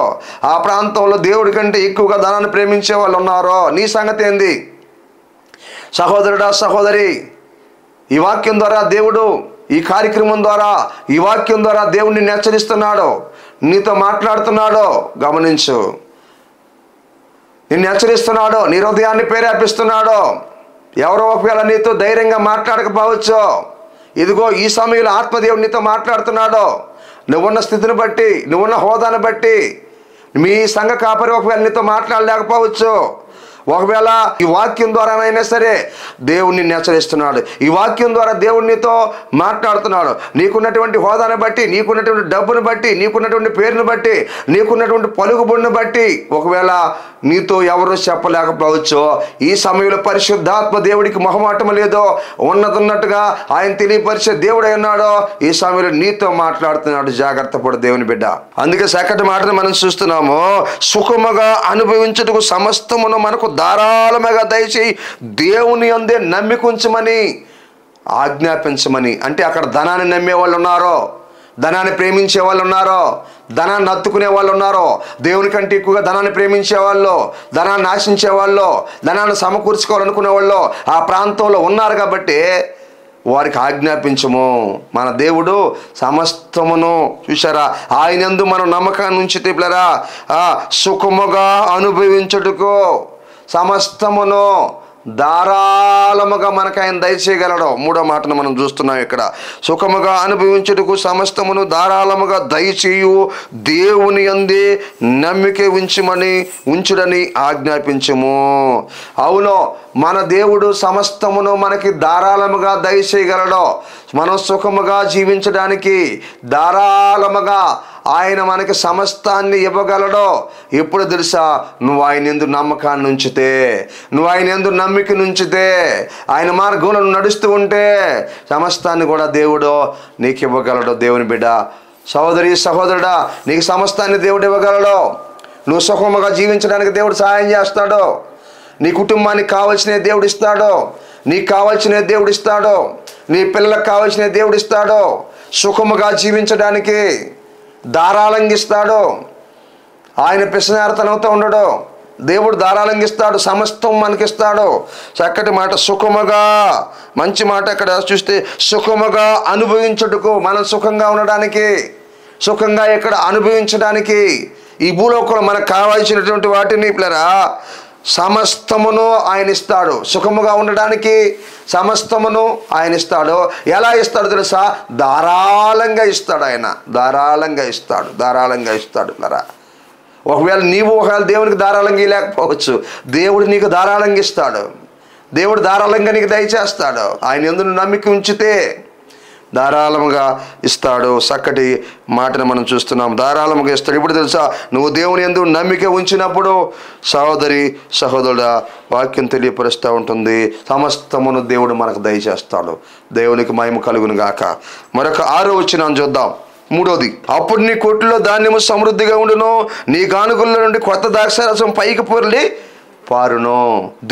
ఆ ప్రాంతంలో దేవుడి కంటే ఎక్కువగా ధనాన్ని ప్రేమించే వాళ్ళు ఉన్నారు. నీ సంగతి ఏంది సహోదరుడా, సహోదరి? ఈ వాక్యం ద్వారా దేవుడు, ఈ కార్యక్రమం ద్వారా, ఈ వాక్యం ద్వారా దేవుడు నిన్ను హెచ్చరిస్తున్నాడు, నీతో మాట్లాడుతున్నాడు. గమనించు, నిన్ను హెచ్చరిస్తున్నాడు, నీ హృదయాన్ని ప్రేరేపిస్తున్నాడు. ఎవరో ఒకవేళ నీతో ధైర్యంగా మాట్లాడకపోవచ్చు, ఇదిగో ఈ సమయంలో ఆత్మదేవుడు నీతో మాట్లాడుతున్నాడు. నువ్వున్న స్థితిని బట్టి, నువ్వున్న హోదాను బట్టి, మీ సంఘ కాపరి ఒకవేళ నీతో మాట్లాడలేకపోవచ్చు. ఒకవేళ ఈ వాక్యం ద్వారానైనా సరే దేవుడు నిన్ను హెచ్చరిస్తున్నాడు. ఈ వాక్యం ద్వారా దేవుడు నీతో మాట్లాడుతున్నాడు. నీకున్నటువంటి హోదాను బట్టి, నీకున్నటువంటి డబ్బును బట్టి, నీకున్నటువంటి పేరును బట్టి, నీకున్నటువంటి పలుకుబడిని బట్టి ఒకవేళ నీతో ఎవరు చెప్పలేకపోవచ్చు. ఈ సమయంలో పరిశుద్ధాత్మ దేవుడికి మొహమాటం లేదో, ఉన్నట్టుగా ఆయన తెలియపరిచే దేవుడై ఉన్నాడో ఈ సమయంలో నీతో మాట్లాడుతున్నాడు. జాగ్రత్త పడు దేవుని బిడ్డ. అందుకే చక్కటి మాటను మనం చూస్తున్నాము. సుఖముగా అనుభవించుటకు సమస్తమును మనకు ధారాళముగా దయచేయి దేవుని యందే నమ్మిక ఉంచమని ఆజ్ఞాపించమని. అంటే అక్కడ ధనాన్ని నమ్మే వాళ్ళు ఉన్నారు, ధనాన్ని ప్రేమించే వాళ్ళు ఉన్నారు, ధనాన్ని అత్తుకునే వాళ్ళు ఉన్నారు. దేవుని కంటే ఎక్కువగా ధనాన్ని ప్రేమించే వాళ్ళు, ధనాన్ని ఆశించే వాళ్ళు, ధనాన్ని సమకూర్చుకోవాలనుకునే వాళ్ళు ఆ ప్రాంతంలో ఉన్నారు. కాబట్టి వారికి ఆజ్ఞాపించము. మన దేవుడు సమస్తమును, చూసారా, ఆయనందు మనం నమ్మకాన్ని ఉంచితే పిల్లరా సుఖముగా అనుభవించుటకు సమస్తమును ధారాళముగా మనకు ఆయన దయచేయగలడు. మూడో మాటను మనం చూస్తున్నాం ఇక్కడ. సుఖముగా అనుభవించుటకు సమస్తమును ధారాళముగా దయచేయు దేవుని యందే నమ్మిక ఉంచుడని ఆజ్ఞాపించము. అవును, మన దేవుడు సమస్తమును మనకి ధారాళముగా దయచేయగలడు. మనం సుఖముగా జీవించడానికి ధారాళముగా ఆయన మనకి సమస్తాన్ని ఇవ్వగలడు. ఎప్పుడు తెలుసా? నువ్వు ఆయన యందు నమ్మకాన్ని ఉంచితే, నువ్వు ఆయన యందు నమ్మిక ఉంచితే, ఆయన మార్గంలో నడుస్తూ ఉంటే సమస్తాన్ని కూడా దేవుడు నీకు ఇవ్వగలడు. దేవుని బిడ్డ, సహోదరి, సహోదరుడా, నీకు సమస్తాన్ని దేవుడు ఇవ్వగలడు. నువ్వు సుఖముగా జీవించడానికి దేవుడు సహాయం చేస్తాడు. నీ కుటుంబానికి కావాల్సిన దేవుడు ఇస్తాడు, నీకు కావాల్సిన దేవుడు ఇస్తాడు, నీ పిల్లలకు కావాల్సిన దేవుడు ఇస్తాడు. సుఖముగా జీవించడానికి ధారాళంగా ఇస్తాడు. ఆయన పిసనార్తనంతో ఉండడు. దేవుడు ధారాళంగా ఇస్తాడు, సమస్తం మనకిస్తాడు. చక్కటి మాట, సుఖముగా, మంచి మాట. అక్కడ చూస్తే సుఖముగా అనుభవించుటకు, మనం సుఖంగా ఉండడానికి, సుఖంగా ఇక్కడ అనుభవించడానికి, ఈ భూలోకంలో మనకు కావాల్సినటువంటి వాటిని పిల్లరా సమస్తమును ఆయన ఇస్తాడు. సుఖముగా ఉండడానికి సమస్తమును ఆయన ఇస్తాడు. ఎలా ఇస్తాడు తెలుసా? ధారాళంగా ఇస్తాడు. ఆయన ధారాళంగా ఇస్తాడు, ధారాళంగా ఇస్తాడు. ఒకవేళ దేవునికి ధారాళంగా లేకపోవచ్చు, దేవుడు నీకు ధారాళంగా ఇస్తాడు. దేవుడు ధారాళంగా నీకు దయచేస్తాడు. ఆయన యందు నమ్మిక ఉంచితే ధారాళముగా ఇస్తాడు. చక్కటి మాటను మనం చూస్తున్నాం. ధారాళముగా ఇస్తాడు. ఇప్పుడు తెలుసా, నువ్వు దేవుని యందు నమ్మిక ఉంచినప్పుడు సహోదరి, సహోదరుడా, వాక్యం తెలియపరుస్తూ ఉంటుంది. సమస్తమును దేవుడు మనకు దయచేస్తాడు. దేవునికి మహిమ కలుగును గాక. మరొక 6వ వచనం చూద్దాం. 3వది, అప్పుడు నీ కొట్టులో ధాన్యము సమృద్ధిగా ఉండును, నీ గానుగుల నుండి కొత్త ద్రాక్షారసం పైకి పొర్లి పారును.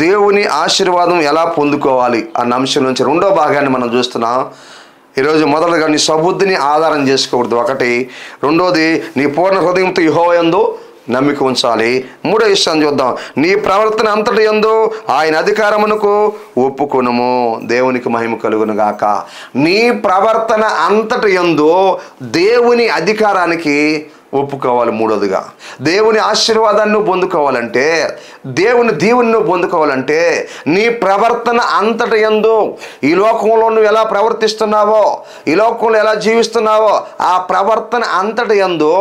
దేవుని ఆశీర్వాదం ఎలా పొందుకోవాలి అన్న అంశం నుంచి 2వ భాగాన్ని మనం చూస్తున్నాం. ఈరోజు మొదటగా నీ సబుద్ధిని ఆధారం చేసుకోకూడదు, ఒకటి. 2వది, నీ పూర్ణ హృదయంతో యెహోవా యందు నమ్మిక ఉంచాలి. 3వ విషయాన్ని చూద్దాం. నీ ప్రవర్తన అంతటి యందు ఆయన అధికారమునకు ఒప్పుకొనుము. దేవునికి మహిమ కలుగును గాక. నీ ప్రవర్తన అంతటి యందు దేవుని అధికారానికి ఒప్పుకోవాలి. 3వదిగా, దేవుని ఆశీర్వాదాన్ని నువ్వు పొందుకోవాలంటే, దేవుని దీవెని నువ్వు పొందుకోవాలంటే నీ ప్రవర్తన అంతటి యందు, ఈ లోకంలో నువ్వు ఎలా ప్రవర్తిస్తున్నావో, ఈ లోకంలో ఎలా జీవిస్తున్నావో ఆ ప్రవర్తన అంతటి యందు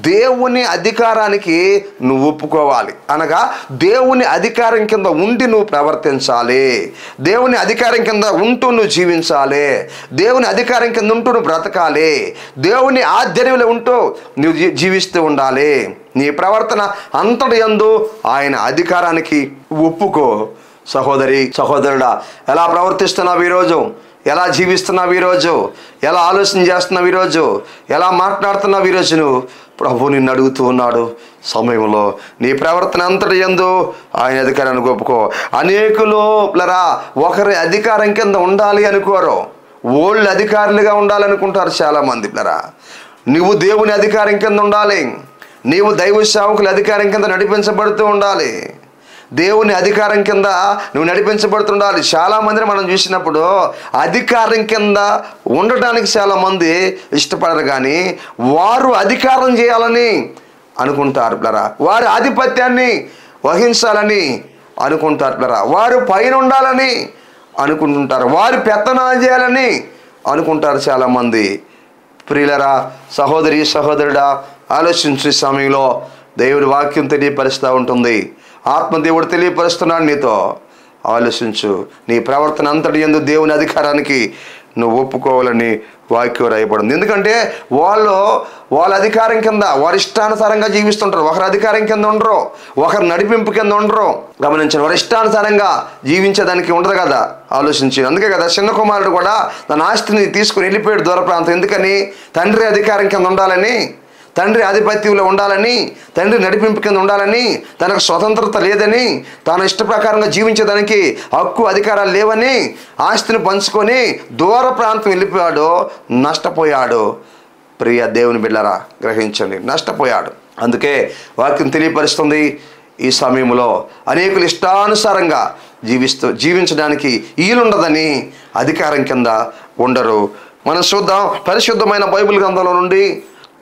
దేవుని అధికారానికి నువ్వు ఒప్పుకోవాలి. అనగా దేవుని అధికారం కింద ఉండి నువ్వు ప్రవర్తించాలి. దేవుని అధికారం కింద ఉంటూ నువ్వు జీవించాలి. దేవుని అధికారం కింద ఉంటూ నువ్వు బ్రతకాలి. దేవుని ఆధ్వర్యంలో ఉంటూ నువ్వు జీవిస్తూ ఉండాలి. నీ ప్రవర్తన అంతటి యందు ఆయన అధికారానికి ఒప్పుకో. సహోదరి సహోదరుడా, ఎలా ప్రవర్తిస్తున్నావు ఈరోజు? ఎలా జీవిస్తున్నావు ఈరోజు? ఎలా ఆలోచన చేస్తున్నావు ఈరోజు? ఎలా మాట్లాడుతున్నావు ఈరోజు? నువ్వు ప్రభు నిన్ను అడుగుతూ ఉన్నాడు సమయంలో నీ ప్రవర్తన అంతటి యందు ఆయన అధికారాన్ని ఒప్పుకో. అనేకులు ఒకరి అధికారం కింద ఉండాలి అనుకోరు, ఓళ్ళు అధికారులుగా ఉండాలనుకుంటారు చాలామంది. నువ్వు దేవుని అధికారం కింద ఉండాలి, నీవు దైవ సేవకుల అధికారం కింద నడిపించబడుతూ ఉండాలి, దేవుని అధికారం కింద నువ్వు నడిపించబడుతుండాలి. చాలామందిని మనం చూసినప్పుడు అధికారం కింద ఉండటానికి చాలామంది ఇష్టపడరు, కానీ వారు అధికారం చేయాలని అనుకుంటారు. వారి ఆధిపత్యాన్ని వహించాలని అనుకుంటారు, వారు పైన ఉండాలని అనుకుంటుంటారు, వారి పెత్తనాలు చేయాలని అనుకుంటారు చాలామంది. ప్రియులరా, సహోదరి సహోదరుడా, ఆలోచించే సమయంలో దేవుడి వాక్యం తెలియపరుస్తూ ఉంటుంది, ఆత్మదేవుడు తెలియపరుస్తున్నాడు నీతో. ఆలోచించు, నీ ప్రవర్తన అంతటి యందు దేవుని అధికారానికి నువ్వు ఒప్పుకోవాలని వాక్యం రాయబడింది. ఎందుకంటే వాళ్ళ అధికారం కింద వారి ఇష్టానుసారంగా జీవిస్తుంటారు. ఒకరి అధికారం కింద ఉండరు, ఒకరి నడిపింపు కింద ఉండరు. గమనించండి, వారి ఇష్టానుసారంగా జీవించేదానికి ఉండదు కదా. ఆలోచించి, అందుకే కదా చిన్న కుమారుడు కూడా తన ఆస్తిని తీసుకుని వెళ్ళిపోయాడు దూర ప్రాంతం. ఎందుకని? తండ్రి అధికారం కింద ఉండాలని, తండ్రి ఆధిపత్యంలో ఉండాలని, తండ్రి నడిపింపు కింద ఉండాలని, తనకు స్వతంత్రత లేదని, తన ఇష్ట ప్రకారంగా జీవించేదానికి హక్కు అధికారాలు లేవని ఆస్తిని పంచుకొని దూర ప్రాంతం వెళ్ళిపోయాడు, నష్టపోయాడు. ప్రియ దేవుని బిడ్డలారా, గ్రహించండి, నష్టపోయాడు. అందుకే వాక్యం తెలియపరుస్తుంది, ఈ సమయంలో అనేకులు ఇష్టానుసారంగా జీవించడానికి వీలుండదని అధికారం కింద ఉండరు. మనం చూద్దాం పరిశుద్ధమైన బైబిల్ గ్రంథంలో నుండి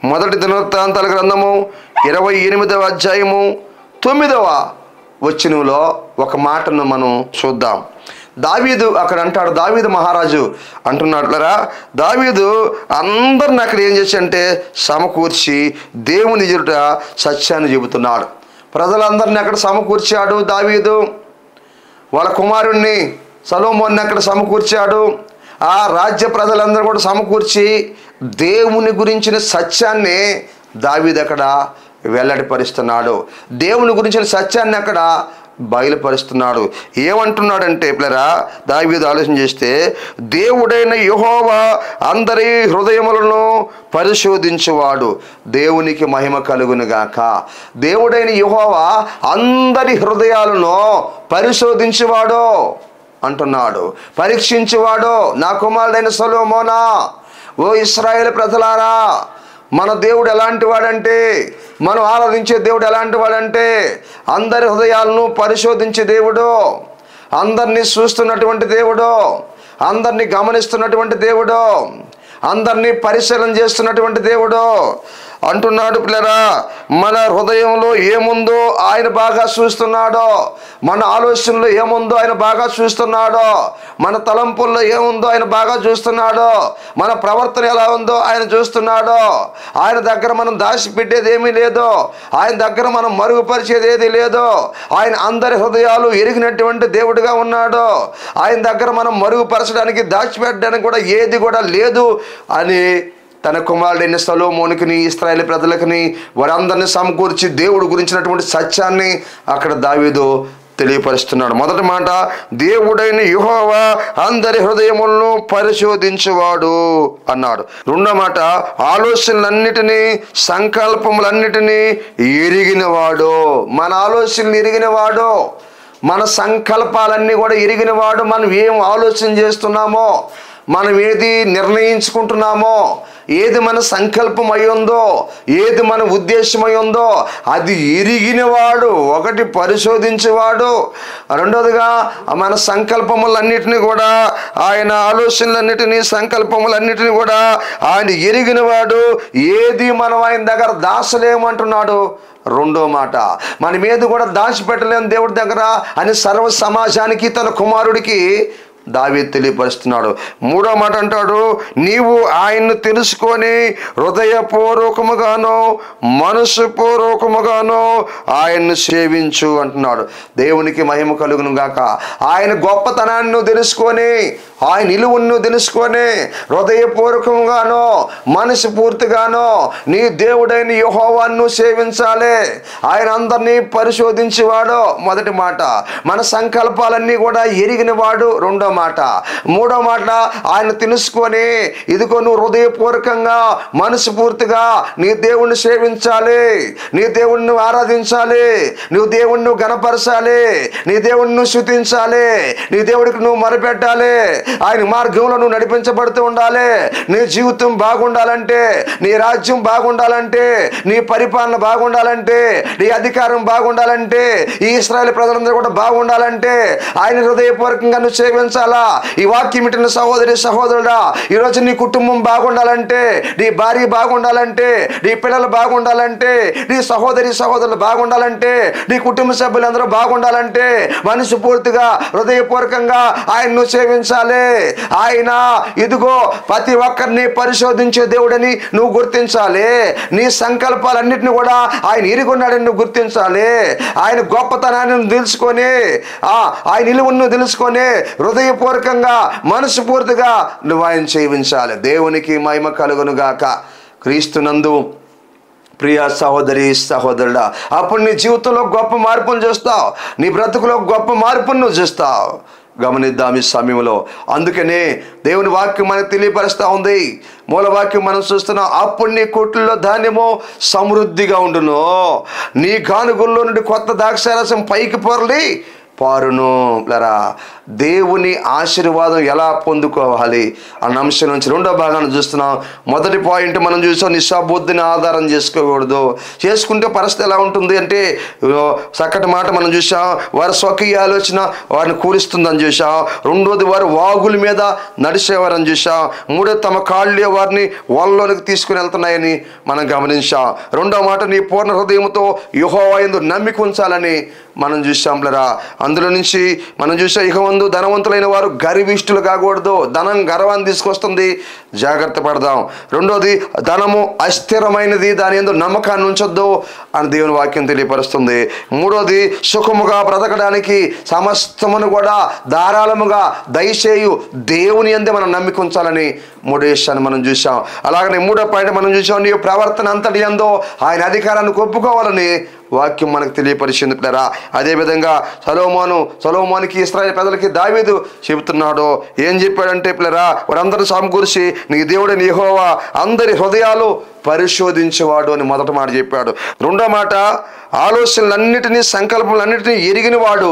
మొదటి దినవృత్తాంతాల గ్రంథము 28వ అధ్యాయము 9వ వచనంలో ఒక మాటను మనం చూద్దాం. దావీదు అక్కడ అంటాడు, దావీదు మహారాజు అంటున్నాడులరా, దావీదు అందరిని అక్కడ ఏం చేశాడంటే సమకూర్చి దేవుని ఎదుట సత్యాన్ని చెబుతున్నాడు. ప్రజలందరినీ అక్కడ సమకూర్చాడు దావీదు. వాళ్ళ కుమారుణ్ణి సొలొమోన్ని అక్కడ సమకూర్చాడు. ఆ రాజ్య ప్రజలందరూ కూడా సమకూర్చి దేవుని గురించిన సత్యాన్ని దావీదు అక్కడ వెల్లడిపరుస్తున్నాడు. దేవుని గురించిన సత్యాన్ని అక్కడ బయలుపరుస్తున్నాడు. ఏమంటున్నాడంటే దావీదు ఆలోచన చేస్తే, దేవుడైన యెహోవా అందరి హృదయములను పరిశోధించువాడు, దేవునికి మహిమ కలుగునుగాక. దేవుడైన యెహోవా అందరి హృదయాలను పరిశోధించువాడు అంటున్నాడు, పరీక్షించువాడు. నా కుమారుడైన సొలొమోనా, ఓ ఇశ్రాయేలు ప్రజలారా, మన దేవుడు ఎలాంటి వాడంటే, మనం ఆరాధించే దేవుడు ఎలాంటి వాడంటే అందరి హృదయాలను పరిశోధించే దేవుడు, అందరినీ చూస్తున్నటువంటి దేవుడు, అందరినీ గమనిస్తున్నటువంటి దేవుడు, అందరినీ పరిశీలన చేస్తున్నటువంటి దేవుడు అంటున్నాడు. పిల్లరా, మన హృదయంలో ఏముందో ఆయన బాగా చూస్తున్నాడో, మన ఆలోచనలో ఏముందో ఆయన బాగా చూస్తున్నాడో, మన తలంపుల్లో ఏముందో ఆయన బాగా చూస్తున్నాడో, మన ప్రవర్తన ఎలా ఉందో ఆయన చూస్తున్నాడో. ఆయన దగ్గర మనం దాచిపెట్టేది ఏమీ లేదు, ఆయన దగ్గర మనం మరుగుపరిచేది ఏది లేదు. ఆయన అందరి హృదయాలు ఎరిగినటువంటి దేవుడిగా ఉన్నాడు. ఆయన దగ్గర మనం మరుగుపరచడానికి దాచిపెట్టడానికి కూడా ఏది కూడా లేదు అని తన కుమారుడైన సొలొమోనుకిని, ఇశ్రాయేలు ప్రజలకుని వారందరినీ సమకూర్చి దేవుడు గురించినటువంటి సత్యాన్ని అక్కడ దావీదు తెలియపరుస్తున్నాడు. మొదటి మాట, దేవుడైన యెహోవా అందరి హృదయములను పరిశోధించువాడు అన్నాడు. రెండో మాట, ఆలోచనలన్నిటినీ సంకల్పములన్నిటినీ ఎరిగినవాడు. మన ఆలోచనలు ఎరిగినవాడు, మన సంకల్పాలన్నీ కూడా ఎరిగినవాడు. మనం ఏం ఆలోచన చేస్తున్నామో, మనం ఏది నిర్ణయించుకుంటున్నామో, ఏది మన సంకల్పం అయి ఉందో, ఏది మన ఉద్దేశం అయి ఉందో అది ఎరిగినవాడు. ఒకటి పరిశోధించేవాడు, రెండోదిగా మన సంకల్పములన్నిటినీ కూడా, ఆయన ఆలోచనలన్నిటినీ సంకల్పములన్నిటినీ కూడా ఆయన ఎరిగినవాడు. ఏది మనం ఆయన దగ్గర దాచలేమంటున్నాడు. రెండో మాట, మనం ఏది కూడా దాచిపెట్టలేము దేవుడి దగ్గర అని సర్వ సమాజానికి తన కుమారుడికి దావీదు తెలియపరుస్తున్నాడు. మూడో మాట అంటాడు, నీవు ఆయన్ను తెలుసుకొని హృదయపూర్వకముగానో మనసుపూర్వకముగానో ఆయన్ను సేవించు అంటున్నాడు. దేవునికి మహిమ కలుగును గాక. ఆయన గొప్పతనాన్ని నువ్వు తెలుసుకొని, ఆయన నిలువును తెలుసుకొని హృదయపూర్వకంగానో మనసు పూర్తిగానో నీ దేవుడైన యెహోవాను సేవించాలి. ఆయన అందరినీ పరిశోధించేవాడు మొదటి మాట. మన సంకల్పాలన్నీ కూడా ఎరిగిన వాడు రెండో మాట. మూడో మాట, ఆయన తెలుసుకొని ఇదిగో నువ్వు హృదయపూర్వకంగా మనస్ఫూర్తిగా నీ దేవుణ్ణి సేవించాలి, నీ దేవుణ్ణి ఆరాధించాలి, నువ్వు దేవుణ్ణి గణపరచాలి, నీ దేవుణ్ణి స్తుతించాలి, నీ దేవుడికి నువ్వు మొరపెట్టాలి, ఆయన మార్గంలో నువ్వు నడిపించబడుతూ ఉండాలి. నీ జీవితం బాగుండాలంటే, నీ రాజ్యం బాగుండాలంటే, నీ పరిపాలన బాగుండాలంటే, నీ అధికారం బాగుండాలంటే, ఈ ఇశ్రాయేలు ప్రజలందరూ కూడా బాగుండాలంటే ఆయన హృదయపూర్వకంగా నువ్వు సేవించాలా. ఈ వాక్యం వింటున్న సహోదరి సహోదరుడా, ఈరోజు నీ కుటుంబం బాగుండాలంటే, నీ భార్య బాగుండాలంటే, నీ పిల్లలు బాగుండాలంటే, నీ సహోదరి సహోదరులు బాగుండాలంటే, నీ కుటుంబ సభ్యులందరూ బాగుండాలంటే మనసు పూర్తిగా హృదయపూర్వకంగా ఆయన నువ్వు సేవించాలి. ఆయన ఇదిగో ప్రతి ఒక్కరిని పరిశోధించే దేవుడని నువ్వు గుర్తించాలి. నీ సంకల్పాలన్నింటినీ కూడా ఆయన ఎరుగున్నాడని నువ్వు గుర్తించాలి. ఆయన గొప్పతనాన్ని నువ్వు తెలుసుకొని, ఆయన నిలువును తెలుసుకొని హృదయపూర్వకంగా మనస్ఫూర్తిగా నువ్వు ఆయన సేవించాలి. దేవునికి మహిమ కలుగును గాక. క్రీస్తునందు ప్రియ సహోదరి సహోదరుడా, అప్పుడు నీ జీవితంలో గొప్ప మార్పును చూస్తావు, నీ బ్రతుకులో గొప్ప మార్పును నువ్వు చూస్తావు. గమనిద్దాం ఈ సమయంలో. అందుకనే దేవుని వాక్యం మనకు తెలియపరుస్తూ ఉంది. మూలవాక్యం మనం చూస్తున్నాం, అప్పుడు నీ కొట్లలో ధాన్యము సమృద్ధిగా ఉండును, నీ గానుగుల్లో నుండి కొత్త ద్రాక్షారసం పైకి పొరలి పారును. లరా దేవుని ఆశీర్వాదం ఎలా పొందుకోవాలి అన్న అంశం నుంచి రెండో భాగాన్ని చూస్తున్నాం. మొదటి పాయింట్ మనం చూసాం, నిస్సబుద్ధిని ఆధారం చేసుకోకూడదు. చేసుకుంటే పరిస్థితి ఎలా ఉంటుంది అంటే, చక్కటి మాట మనం చూసాం, వారి స్వకీయ ఆలోచన వారిని కూలిస్తుందని చూసాం. రెండోది, వారు వాగుల మీద నడిచేవారని చూసాం. మూడోది, తమ కాళ్ళే వారిని వాళ్ళలోనికి తీసుకుని వెళ్తున్నాయని మనం గమనించాం. రెండో మాట, నీ పూర్ణ హృదయంతో యెహోవా యందు నమ్మిక ఉంచాలని మనం చూసాంలరా. అందులో నుంచి మనం చూసా, ఇక ముందు ధనవంతులైన వారు గర్విష్ఠులు కాకూడదు. ధనం గర్వాన్ని తీసుకొస్తుంది, జాగ్రత్త పడదాం. రెండోది, ధనము అస్థిరమైనది, దాని యందు నమ్మకాన్ని ఉంచొద్దు అని దేవుని వాక్యం తెలియపరుస్తుంది. మూడోది, సుఖముగా బ్రతకడానికి సమస్తమును కూడా ధారాళముగా దయచేయు దేవుని యందే మనం నమ్మిక ఉంచాలని మూడో విషయాన్ని మనం చూసాం. అలాగనే మూడో పాయింట్ మనం చూసాం, నీ ప్రవర్తన అంతటి యందో ఆయన అధికారాన్ని ఒప్పుకోవాలని వాక్యం మనకు తెలియపరిచింది పిల్లరా. అదేవిధంగా సొలొమోనుకి ఇశ్రాయేలు ప్రజలకి దావీదు చెబుతున్నాడు. ఏం చెప్పాడంటే పిల్లరా, వారందరూ సమకూర్చి నీ దేవుడైన యెహోవా అందరి హృదయాలు పరిశోధించేవాడు అని మొదటి మాట చెప్పాడు. రెండో మాట, ఆలోచనలన్నిటినీ సంకల్పములన్నిటినీ ఎరిగిన వాడు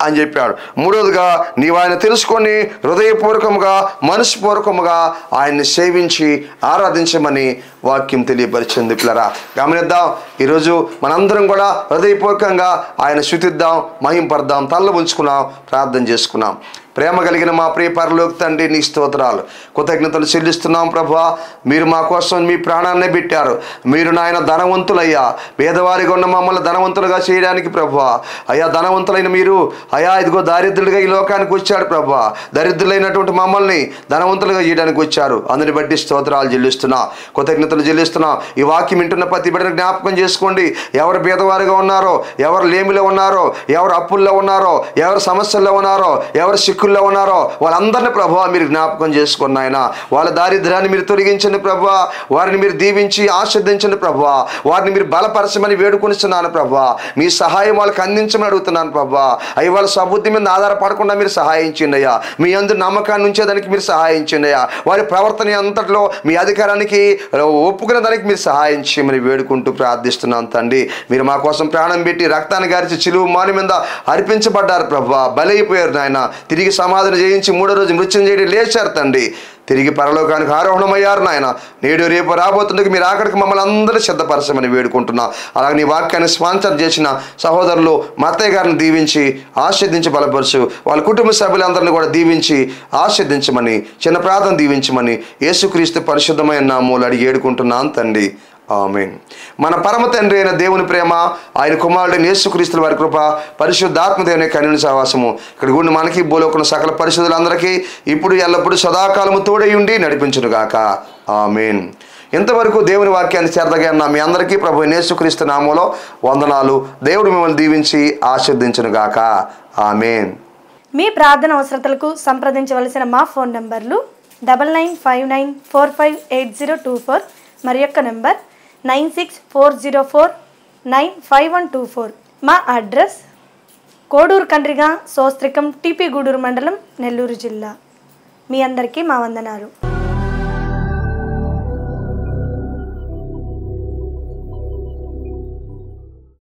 అని చెప్పాడు. మూడోదిగా, నీవు ఆయన తెలుసుకొని హృదయపూర్వకముగా మనస్పూర్వకముగా ఆయన్ని సేవించి ఆరాధించమని వాక్యం తెలియపరిచింది పిల్లరా. గమనిద్దాం, ఈరోజు మనందరం కూడా హృదయపూర్వకంగా ఆయన స్తుతిద్దాం, మహింపర్దాం, తల్ల ఉంచుకున్నాం, ప్రార్థన చేసుకున్నాం. ప్రేమ కలిగిన మా ప్రియ పరలోక తండ్రి, నీ స్తోత్రాలు కృతజ్ఞతలు చెల్లిస్తున్నాం ప్రభువా. మీరు మా కోసం మీ ప్రాణాన్నే పెట్టారు. మీరు నాయన ధనవంతులయ్యా, పేదవారిగా ఉన్న మమ్మల్ని ధనవంతులుగా చేయడానికి ప్రభువా. అయ్యా, ధనవంతులైన మీరు అయ్యా ఇదిగో దారిద్రులుగా ఈ లోకానికి వచ్చాడు ప్రభువా. దరిద్రులైనటువంటి మమ్మల్ని ధనవంతులుగా చేయడానికి వచ్చారు. అందుని బట్టి స్తోత్రాలు చెల్లిస్తున్నా, కృతజ్ఞతలు చెల్లిస్తున్నా. ఈ వాక్యం వింటున్న ప్రతి బిడ్డను జ్ఞాపకం చేసుకోండి. ఎవరు పేదవారిగా ఉన్నారో, ఎవరు లేమిలో ఉన్నారో, ఎవరు అప్పుల్లో ఉన్నారో, ఎవరు సమస్యల్లో ఉన్నారో, ఎవరు సిక్కుల్లో ఉన్నారో వాళ్ళందరినీ ప్రభువా మీరు జ్ఞాపకం చేసుకున్న ఆయన. వాళ్ళ దారిద్ర్యాన్ని మీరు తొలగించండి ప్రభువా. వారిని మీరు దీవించి ఆశీర్వదించండి ప్రభువా. వారిని మీరు బలపరచమని వేడుకొనిస్తున్నాను ప్రభువా. మీ సహాయం వాళ్ళకి అందించమని అడుగుతున్నాను ప్రభువా. అవి వాళ్ళ సబుద్ధి మీద ఆధారపడకుండా మీరు సహాయించండి అయ్యా. మీ అందు నమ్మకాన్ని ఉంచేదానికి మీరు సహాయించండి అయ్యా. వారి ప్రవర్తన అంతట్లో మీ అధికారానికి ఒప్పుకునే దానికి మీరు సహాయం చేయమని వేడుకుంటూ ప్రార్థిస్తున్నాను తండ్రి. మీరు మా కోసం ప్రాణం పెట్టి రక్తాన్ని గారిచి చిలువ మాని మీద అర్పించబడ్డారు ప్రభువా. బలైపోయారు నాయన. తిరిగి సమాధిని జయించి మూడో రోజు మృత్యుంజయుడు లేచారు తండ్రి. తిరిగి పరలోకానికి ఆరోహణమయ్యారు నాయన. నేడు రేపు రాబోతుండగా మీరు అక్కడికి మమ్మల్ని అందరూ సిద్ధపరచమని వేడుకుంటున్నా. అలాగే నీ వాక్యాన్ని స్పాన్సర్ చేసిన సహోదరులు మా అత్తయ్య గారిని దీవించి ఆశీర్దించి బలపరచు. వాళ్ళ కుటుంబ సభ్యులందరినీ కూడా దీవించి ఆశీర్దించమని, చిన్న ప్రార్థన దీవించమని యేసుక్రీస్తు పరిశుద్ధమైన నామములో అడిగి వేడుకుంటున్నాను తండ్రి. ఆమేన్. మన పరమ తండ్రి అయిన దేవుని ప్రేమ, ఆయన కుమారుడైన యేసుక్రీస్తుల వారి కృప, పరిశుద్ధాత్మ దేవుని కన్నుని సహవాసము ఇక్కడ గుండి మనకి భూలోకం సకల పరిశుద్ధులందరికీ ఇప్పుడు ఎల్లప్పుడూ సదాకాలము తోడై ఉండి నడిపించునుగాక. ఆమేన్. ఇంతవరకు దేవుని వాక్యాన్ని శ్రద్ధగా ఉన్న మీ అందరికీ ప్రభు యేసుక్రీస్తు నామములో వందనాలు. దేవుడు మిమ్మల్ని దీవించి ఆశీర్వదించునుగాక. ఆమేన్. మీ ప్రార్థన అవసరతలకు సంప్రదించవలసిన మా ఫోన్ నంబర్లు 9959458024 మరి యొక్క నంబర్ 9640495124. మా అడ్రస్ కోడూరు కండ్రిగా సోస్త్రికం టిపి గూడూరు మండలం నెల్లూరు జిల్లా. మీ అందరికీ మా వందనాలు.